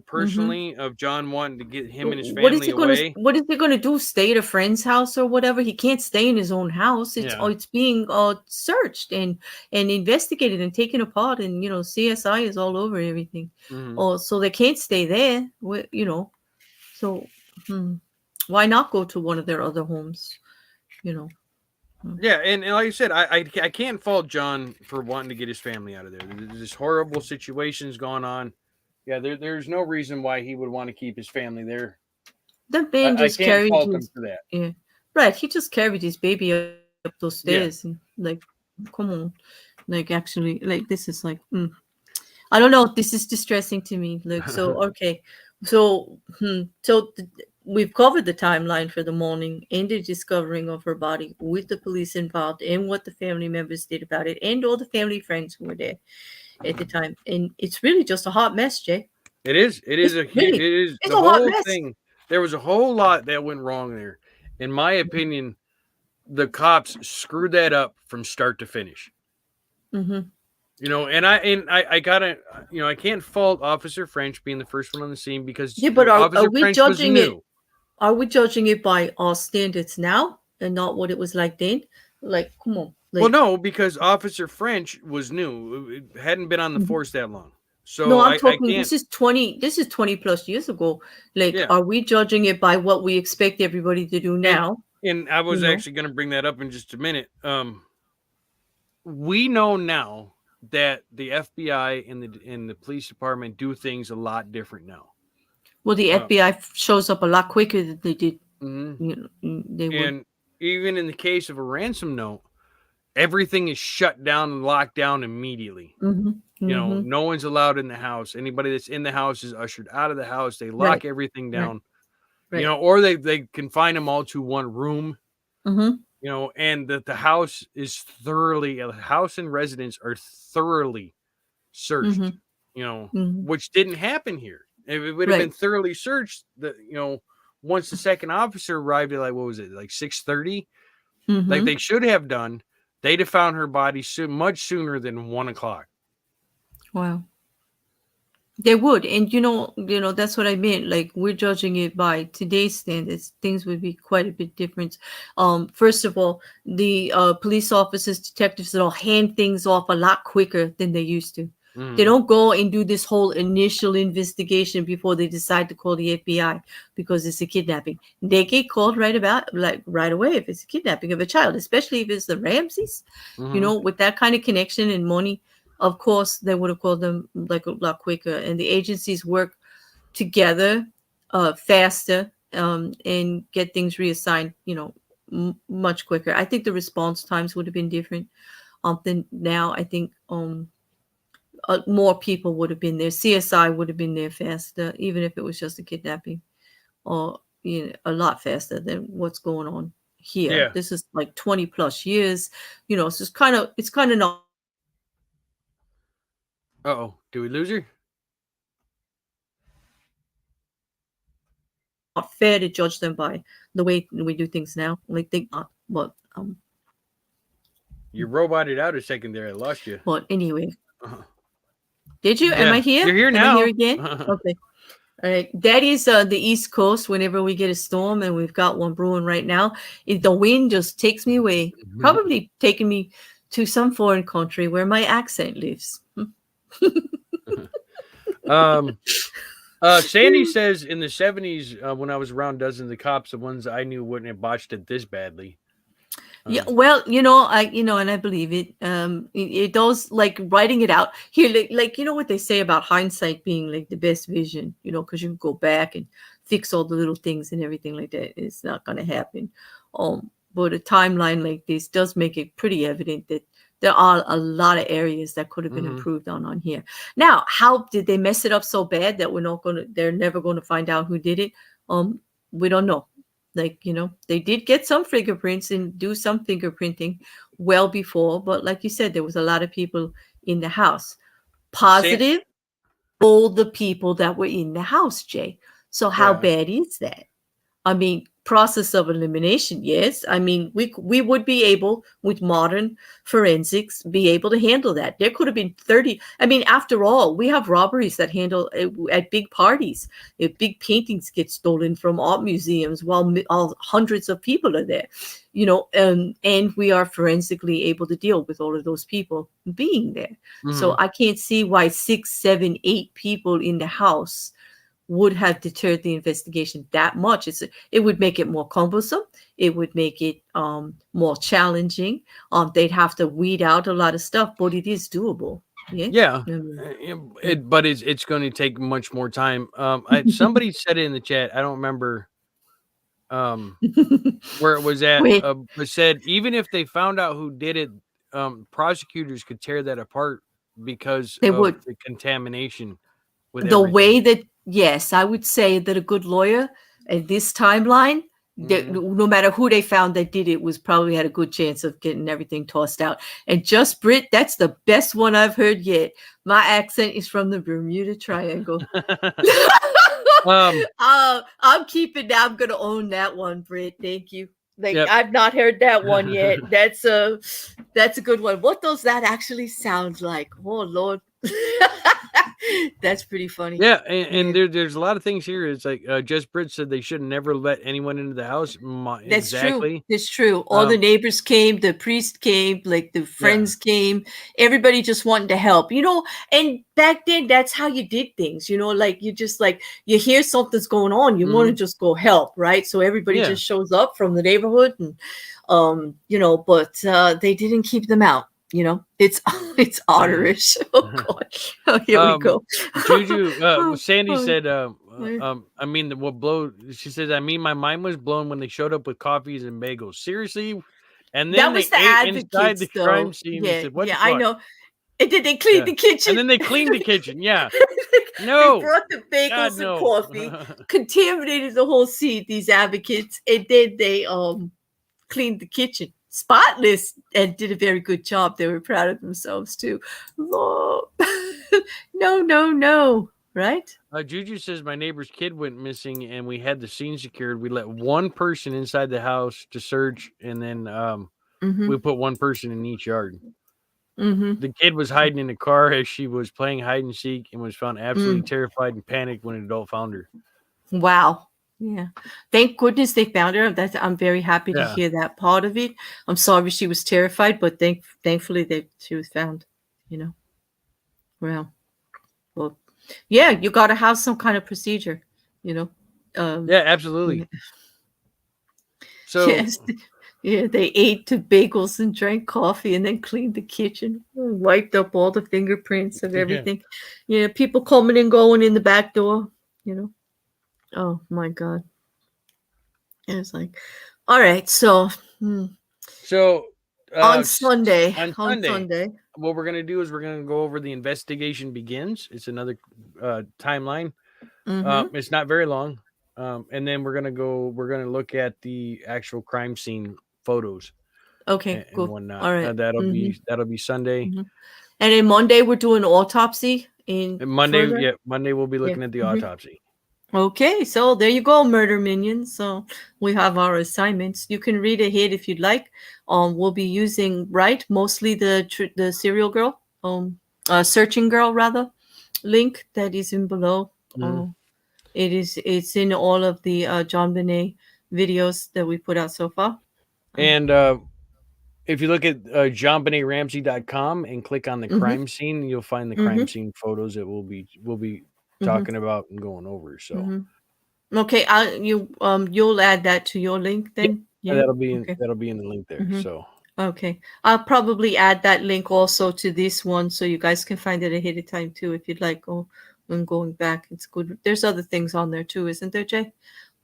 Personally, of John wanting to get him and his family away. What is he going to do? Stay at a friend's house or whatever? He can't stay in his own house. It's being searched and investigated and taken apart, and CSI is all over everything. So they can't stay there. So why not go to one of their other homes? Yeah, and like I said, I can't fault John for wanting to get his family out of there. There's this horrible situations going on. Yeah, there's no reason why he would want to keep his family there. The man just carried him for that. Yeah, right. He just carried his baby up those stairs, and like, come on, like actually, like this is like, I don't know. This is distressing to me. Like, so okay, so we've covered the timeline for the morning and the discovering of her body with the police involved and what the family members did about it and all the family friends who were there at the time. And it's really just a hot mess, Jay. It is. It is It's a huge. really, It is it's the a hot whole mess. thing. There was a whole lot that went wrong there. In my opinion, the cops screwed that up from start to finish. Mm-hmm. You know, and I gotta, you know, I can't fault Officer French being the first one on the scene because Yeah, but are Officer we French was judging it? new. Are we judging it by our standards now and not what it was like then? Like, come on. Like, Well, no, because Officer French was new; it hadn't been on the force that long. no, So I'm I talking. can't. This is 20 plus years ago. Like, Yeah, are we judging it by what we expect everybody to do and now? and I was You know. actually going to bring that up in just a minute. We know now that the FBI and the police department do things a lot different now. Well, the FBI shows up a lot quicker than they did. Mm-hmm. You know, they would. And even in the case of a ransom note, everything is shut down and locked down immediately. Mm-hmm. You know, Mm-hmm. no one's allowed in the house. Anybody that's in the house is ushered out of the house. They lock Right. everything Right. down. Right. You know, or they confine them all to one room. Mm-hmm. You know, and that the house is the house and residents are thoroughly searched. Mm-hmm. You know, Mm-hmm. which didn't happen here. If it would have been Right. thoroughly searched, once the second officer arrived at, like, what was it, like 6:30, like Mm-hmm. they should have done, they'd have found her body much sooner than 1 o'clock. Wow. They would, and that's what I meant. Like, we're judging it by today's standards. Things would be quite a bit different. First of all, the police officers, detectives, they'll hand things off a lot quicker than they used to. Mhm. They don't go and do this whole initial investigation before they decide to call the FBI because it's a kidnapping. They get called right away if it's a kidnapping of a child, especially if it's the Ramseys. Mhm. With that kind of connection and money. Of course, they would have called them like a lot quicker, and the agencies work together faster and get things reassigned, much quicker. I think the response times would have been different than now. I think more people would have been there. CSI would have been there faster, even if it was just a kidnapping, or a lot faster than what's going on here. Yeah. This is like 20 plus years, so it's kind of not. Uh-oh. Did we lose her? Not fair to judge them by the way we do things now. Like they not, but You roboted out a second there. I lost you. but anyway, Uh-huh. did you? Am Yeah. I here? You're here Am now. I here again? Okay. All right. That is the East Coast. Whenever we get a storm, and we've got one brewing right now, the wind just takes me away. Probably taking me to some foreign country where my accent lives. Sandy says in the 70s, when I was around dozens of the cops, the ones I knew wouldn't have botched it this badly. Yeah, well, and I believe it. It does, like, writing it out here, like what they say about hindsight being like the best vision, because you can go back and fix all the little things and everything like that. It's not going to happen. But a timeline like this does make it pretty evident that there are a lot of areas that could have been improved on here. Now, how did they mess it up so bad that they're never going to find out who did it? We don't know. Like, they did get some fingerprints and do some fingerprinting well before, but like you said, there was a lot of people in the house. Positive, all the people that were in the house, Jay. So how bad is that? I mean, process of elimination, yes. I mean, we would be able, with modern forensics, be able to handle that. There could have been 30. I mean, after all, we have robberies that handle at big parties. If big paintings get stolen from art museums while hundreds of people are there, and we are forensically able to deal with all of those people being there. So I can't see why 6, 7, 8 people in the house would have deterred the investigation that much. It would make it more cumbersome. It would make it more challenging. They'd have to weed out a lot of stuff, but it is doable. Yeah. But it's going to take much more time. Somebody said it in the chat. I don't remember where it was at. But said even if they found out who did it, prosecutors could tear that apart because of the contamination. With the way that, yes, I would say that a good lawyer at this timeline, Mhm. no matter who they found that did it, was probably had a good chance of getting everything tossed out. And Just Brit, that's the best one I've heard yet. My accent is from the Bermuda Triangle. Um, I'm keeping that. I'm gonna own that one, Brit. Thank you. Like Yep. I've not heard that one yet. That's a good one. What does that actually sound like? Oh Lord. That's pretty funny. Yeah, and there's a lot of things here. It's like Just Brit said they should never let anyone into the house. That's true. Exactly. That's true. All the neighbors came, the priest came, like the friends came. Everybody just wanted to help, and back then that's how you did things, like you just like you hear something's going on, you want to just go help, right? So everybody just shows up from the neighborhood and but they didn't keep them out. It's otterish. Oh gosh. Oh, here we go. Juju, Sandy said, I mean, she says, I mean, my mind was blown when they showed up with coffees and bagels. Seriously? And then that was they the ate inside advocates, the crime though. scene. Yeah, They said, what the fuck? I know. And then they cleaned the kitchen. And then they cleaned the kitchen. Yeah. No. They brought the bagels and coffee, contaminated the whole scene, these advocates, and then they cleaned the kitchen. Spotless, and did a very good job. They were proud of themselves too. Lord. No. Right? Juju says my neighbor's kid went missing, and we had the scene secured. We let one person inside the house to search, and then we put one person in each yard. The kid was hiding in the car as she was playing hide and seek, and was found absolutely terrified and panicked when an adult found her. Wow. Yeah. Thank goodness they found her. I'm very happy to hear that part of it. I'm sorry she was terrified, but thankfully she was found, Well, yeah, you got to have some kind of procedure, Yeah, absolutely. So yes, they ate the bagels and drank coffee and then cleaned the kitchen, wiped up all the fingerprints of everything. People coming and going in the back door, Oh my God. And it's like, all right, so on Sunday, what we're gonna do is we're gonna go over The Investigation Begins. It's another timeline. It's not very long, and then we're gonna look at the actual crime scene photos. Okay, and good. whatnot. All right, That'll be Sunday. And then Monday we're doing autopsy. And Monday, Monday we'll be looking at the autopsy. Okay, so there you go, murder minions. So we have our assignments. You can read ahead if you'd like. We'll be using mostly the serial girl, searching girl rather, link that is in below. It's in all of the JonBenet videos that we put out so far. And if you look at JonBenetRamsey.com and click on the crime scene, you'll find the crime scene photos that we'll be talking about and going over. So okay, you'll add that to your link then. Yeah, that'll be in the link there. So okay, I'll probably add that link also to this one so you guys can find it ahead of time too if you'd like. When going back, it's good. There's other things on there too, isn't there, Jay?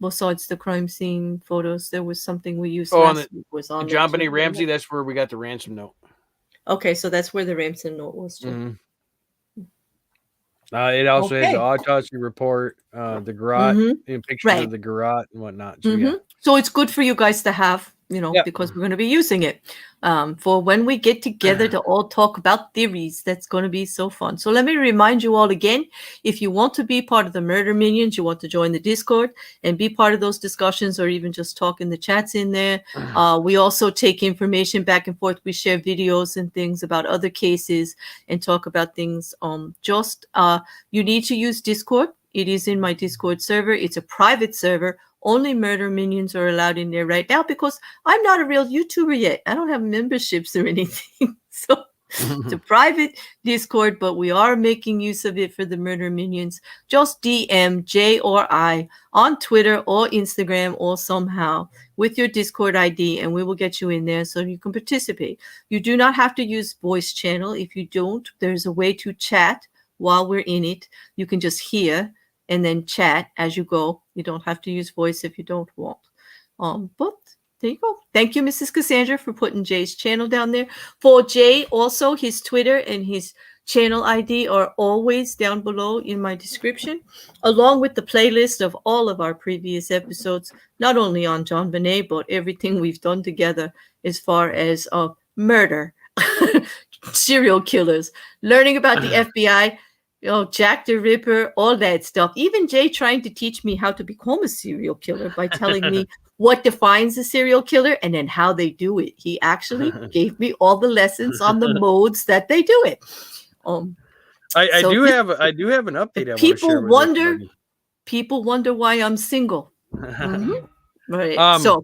Besides the crime scene photos, there was something we used last week was on JonBenet Ramsey. That's where we got the ransom note. Okay, so that's where the ransom note was too. It also has the autopsy report, the garrote, and pictures of the garrote and whatnot. So, so it's good for you guys to have, because we're going to be using it for when we get together to all talk about theories. That's going to be so fun. So let me remind you all again, if you want to be part of the Murder Minions, you want to join the Discord and be part of those discussions or even just talk in the chats in there. We also take information back and forth. We share videos and things about other cases and talk about things. You need to use Discord. It is in my Discord server. It's a private server. Only murder minions are allowed in there right now because I'm not a real YouTuber yet. I don't have memberships or anything. So it's a private Discord, but we are making use of it for the murder minions. Just DM J or I on Twitter or Instagram or somehow with your Discord ID, and we will get you in there so you can participate. You do not have to use voice channel. If you don't, there's a way to chat while we're in it. You can just hear and then chat as you go. You don't have to use voice if you don't want. But there you go. Thank you, Mrs. Cassandra, for putting Jay's channel down there. For Jay, also his Twitter and his channel ID are always down below in my description, along with the playlist of all of our previous episodes, not only on JonBenet, but everything we've done together as far as murder, serial killers, learning about the FBI, Jack the Ripper, all that stuff. Even Jay trying to teach me how to become a serial killer by telling me what defines a serial killer and then how they do it. He actually gave me all the lessons on the modes that they do it. I so do this- have an update. I want to people share with wonder. everybody. People wonder why I'm single. Right. The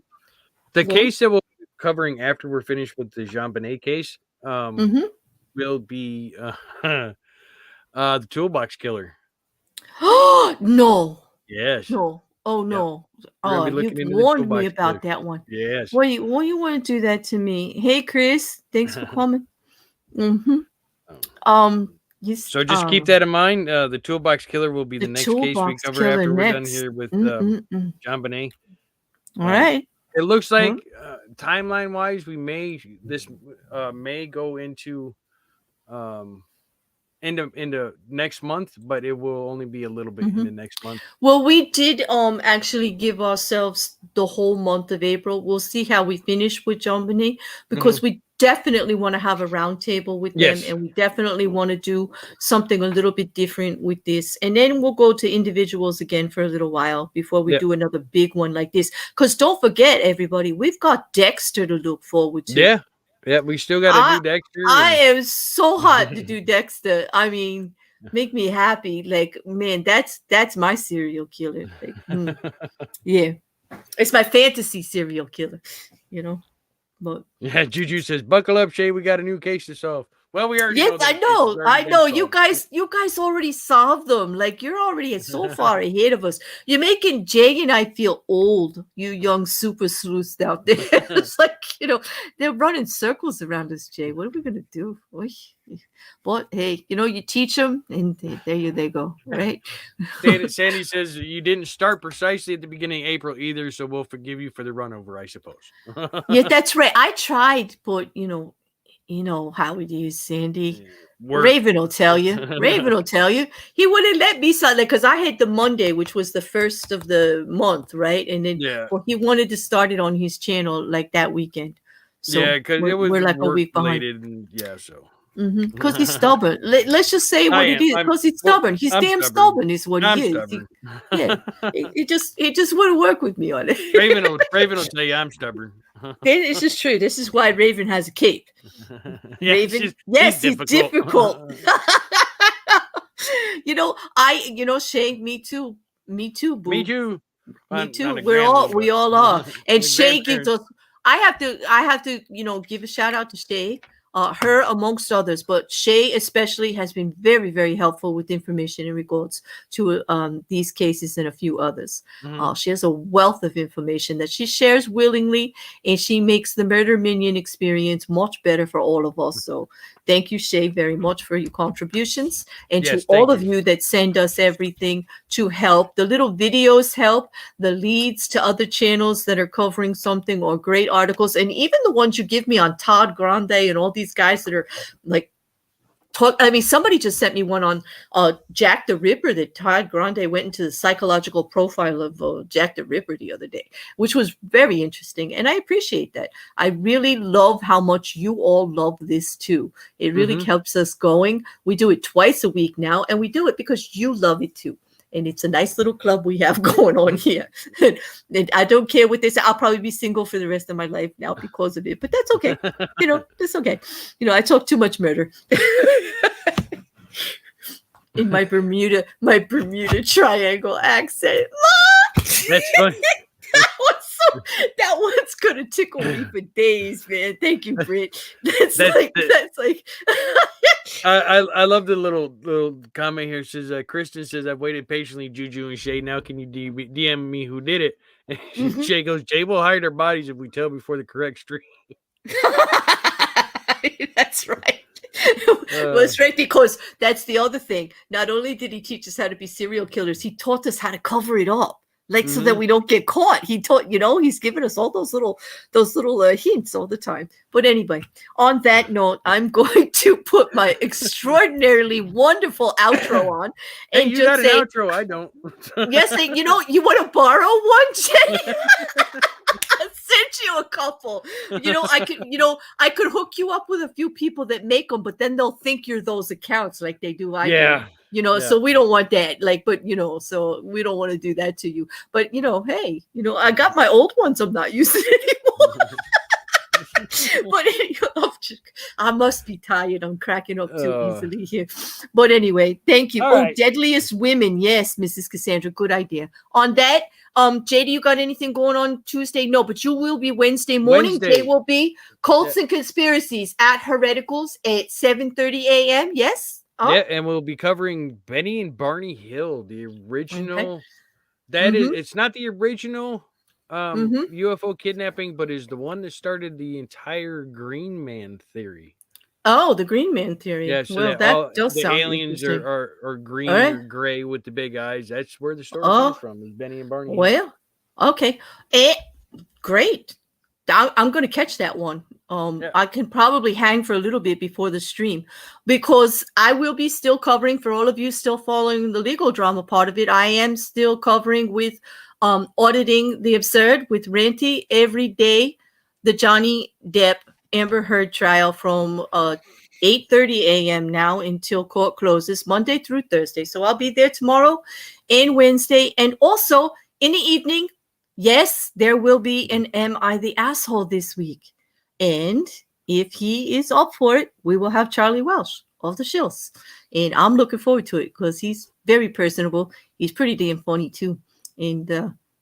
Well- case that we'll be covering after we're finished with the JonBenet case will be the toolbox killer. No. Yes. No. Oh no. We're gonna be Oh, looking you've into the warned me toolbox about killer. that one. Yes. Why you want to do that to me? Hey Chris, thanks for coming. So just keep that in mind. The toolbox killer will be the next case we toolbox cover killer after we're done next. here with JonBenet. All right. It looks like timeline wise, we may go into into next month, but it will only be a little bit in the next month. Well, we did actually give ourselves the whole month of April. We'll see how we finish with JonBenet, because we definitely want to have a roundtable with them, and we definitely want to do something a little bit different with this. And then we'll go to individuals again for a little while before we do another big one like this. Because don't forget, everybody, we've got Dexter to look forward to. Yeah, we still got to do Dexter. I am so hot to do Dexter. I mean, make me happy. Like, man, that's my serial killer. Like, yeah, it's my fantasy serial killer, But yeah, Juju says, "Buckle up, Shay. We got a new case to solve." Well, we already. Yes, know I know. You guys already solved them. Like, you're already so far ahead of us. You're making Jay and I feel old. You young super sleuths out there. It's like, they're running circles around us, Jay. What are we gonna do? But hey, you teach them, and there they go. Right? Sandy says you didn't start precisely at the beginning of April either, so we'll forgive you for the run over, I suppose. Yeah, that's right. I tried, but you know how it is, Sandy. Raven will tell you. Raven will tell you. He wouldn't let me start because I had the Monday, which was the first of the month, right? And then he wanted to start it on his channel like that weekend. So because it was we're like a week behind. And so. Because he's stubborn. Let's just say what it is. Because he's stubborn. He's damn stubborn is what he is. It just wouldn't work with me on it. Raven will tell you I'm stubborn. This is true. This is why Raven has a cape. Raven, he's difficult. Shay, me too, boo. Me too. Me too. We all are. And Shay gives us. I have to, give a shout out to Shay. Her amongst others, but Shay especially has been very, very helpful with information in regards to these cases and a few others. She has a wealth of information that she shares willingly, and she makes the Murder Minion experience much better for all of us. So thank you, Shay, very much for your contributions, and to all of you that send us everything to help. The little videos help, the leads to other channels that are covering something, or great articles, and even the ones you give me on Todd Grande and all these guys that are like somebody just sent me one on Jack the Ripper, that Todd Grande went into the psychological profile of Jack the Ripper the other day, which was very interesting, and I appreciate that. I really love how much you all love this too. It really helps us going. We do it twice a week now, and we do it because you love it too. And it's a nice little club we have going on here. And I don't care what they say. I'll probably be single for the rest of my life now because of it. But that's okay. It's okay. I talk too much murder. In my Bermuda Triangle accent. That's funny. That one's gonna tickle me for days, man. Thank you, Britt. That's like I love the little comment here. It says Kristen says, I've waited patiently, Juju and Shay. Now can you DM me who did it? And Shay goes, Jay will hide our bodies if we tell before the correct stream. That's right. Well, it's right, because that's the other thing. Not only did he teach us how to be serial killers, he taught us how to cover it up. like so that we don't get caught. He told, he's given us all those little hints all the time. But anyway, on that note, I'm going to put my extraordinarily wonderful outro on, Hey, and you just got an say, outro. I don't. yes, you want to borrow one, Jay? I'll send you a couple. I could hook you up with a few people that make them, but then they'll think you're those accounts like they do. Yeah. So we don't want that. So we don't want to do that to you. But hey, I got my old ones. I'm not using anymore. But I must be tired. I'm cracking up too easily here. But anyway, thank you. Right. Deadliest Women. Yes, Mrs. Cassandra. Good idea. On that, Jay, do you got anything going on Tuesday? No, but you will be Wednesday morning. Wednesday. Jay will be Cults and Conspiracies at Hereticals at 7:30 a.m. Yes? Yeah, and we'll be covering Benny and Barney Hill, the original. Okay. That is, it's not the original UFO kidnapping, but is the one that started the entire Green Man theory. Oh, the Green Man theory. Yeah, so well, that does the sound aliens interesting. are green or gray with the big eyes. That's where the story comes from. Is Benny and Barney? Well, okay, great. I'm going to catch that one. I can probably hang for a little bit before the stream because I will be still covering for all of you still following the legal drama part of it. I am still covering with auditing the absurd with Ranty every day. The Johnny Depp Amber Heard trial from 8:30 a.m. now until court closes Monday through Thursday. So I'll be there tomorrow and Wednesday, and also in the evening. Yes, there will be an Am I the Asshole this week. And if he is up for it, we will have Charlie Welsh of the Shills. And I'm looking forward to it because he's very personable. He's pretty damn funny too. And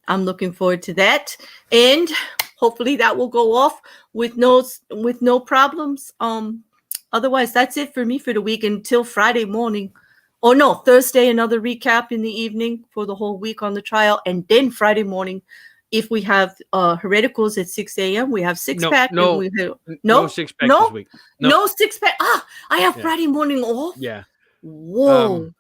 I'm looking forward to that. And hopefully that will go off with no problems. Otherwise, that's it for me for the week until Friday morning. Oh, no, Thursday, another recap in the evening for the whole week on the trial. And then Friday morning, if we have Hereticals at 6 a.m., we have six-pack. No 6-pack this week. No 6-pack. I have Friday morning off? Yeah. Whoa.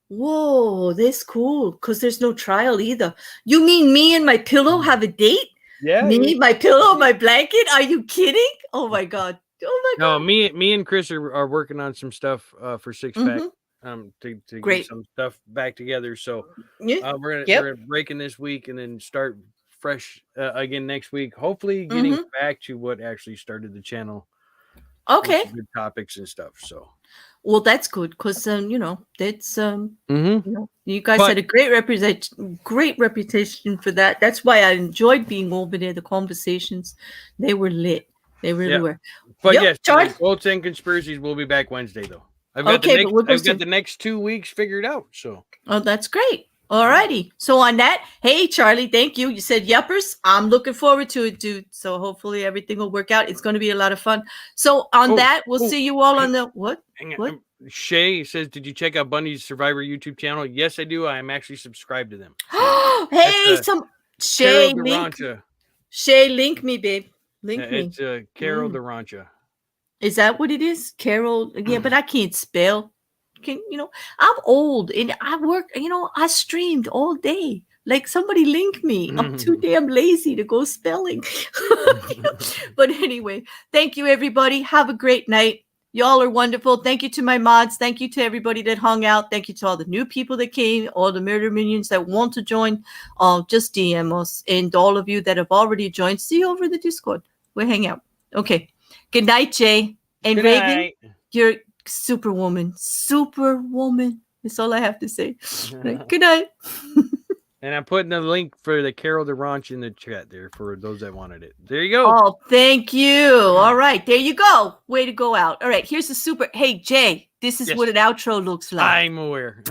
Whoa, that's cool because there's no trial either. You mean me and my pillow have a date? Yeah. Me, my pillow, my blanket? Are you kidding? Oh, my God. No, me and Chris are working on some stuff for 6-pack. To get some stuff back together. So we're gonna break in this week and then start fresh again next week. Hopefully getting back to what actually started the channel. Okay. Good topics and stuff. So well, that's good because that's you guys had a great reputation for that. That's why I enjoyed being over there. The conversations, they were lit. They really were. But yes, Cults and Conspiracies will be back Wednesday though. I've got the next 2 weeks figured out. So that's great. All righty. So on that, hey Charlie, thank you. You said yuppers. I'm looking forward to it, dude. So hopefully everything will work out. It's going to be a lot of fun. So on that, we'll see you all on the what? What? Shay says, did you check out Bundy's Survivor YouTube channel? Yes, I do. I am actually subscribed to them. Hey, Shay, link me, babe. Link me. It's Carol Durancha. Is that what it is? Carol? Yeah, but I can't spell. I'm old and I work, I streamed all day. Like somebody link me. I'm too damn lazy to go spelling. But anyway, thank you everybody. Have a great night. Y'all are wonderful. Thank you to my mods. Thank you to everybody that hung out. Thank you to all the new people that came, all the murder minions that want to join. Just DM us. And all of you that have already joined, see you over the Discord. We'll hang out. Okay. Good night, Jay. And Good Reagan, night. You're Superwoman. Superwoman. That's all I have to say. Good night. And I'm putting the link for the Carol Duranch in the chat there for those that wanted it. There you go. Oh, thank you. All right. There you go. Way to go out. All right. Here's the super. Hey, Jay, this is what an outro looks like. I'm aware.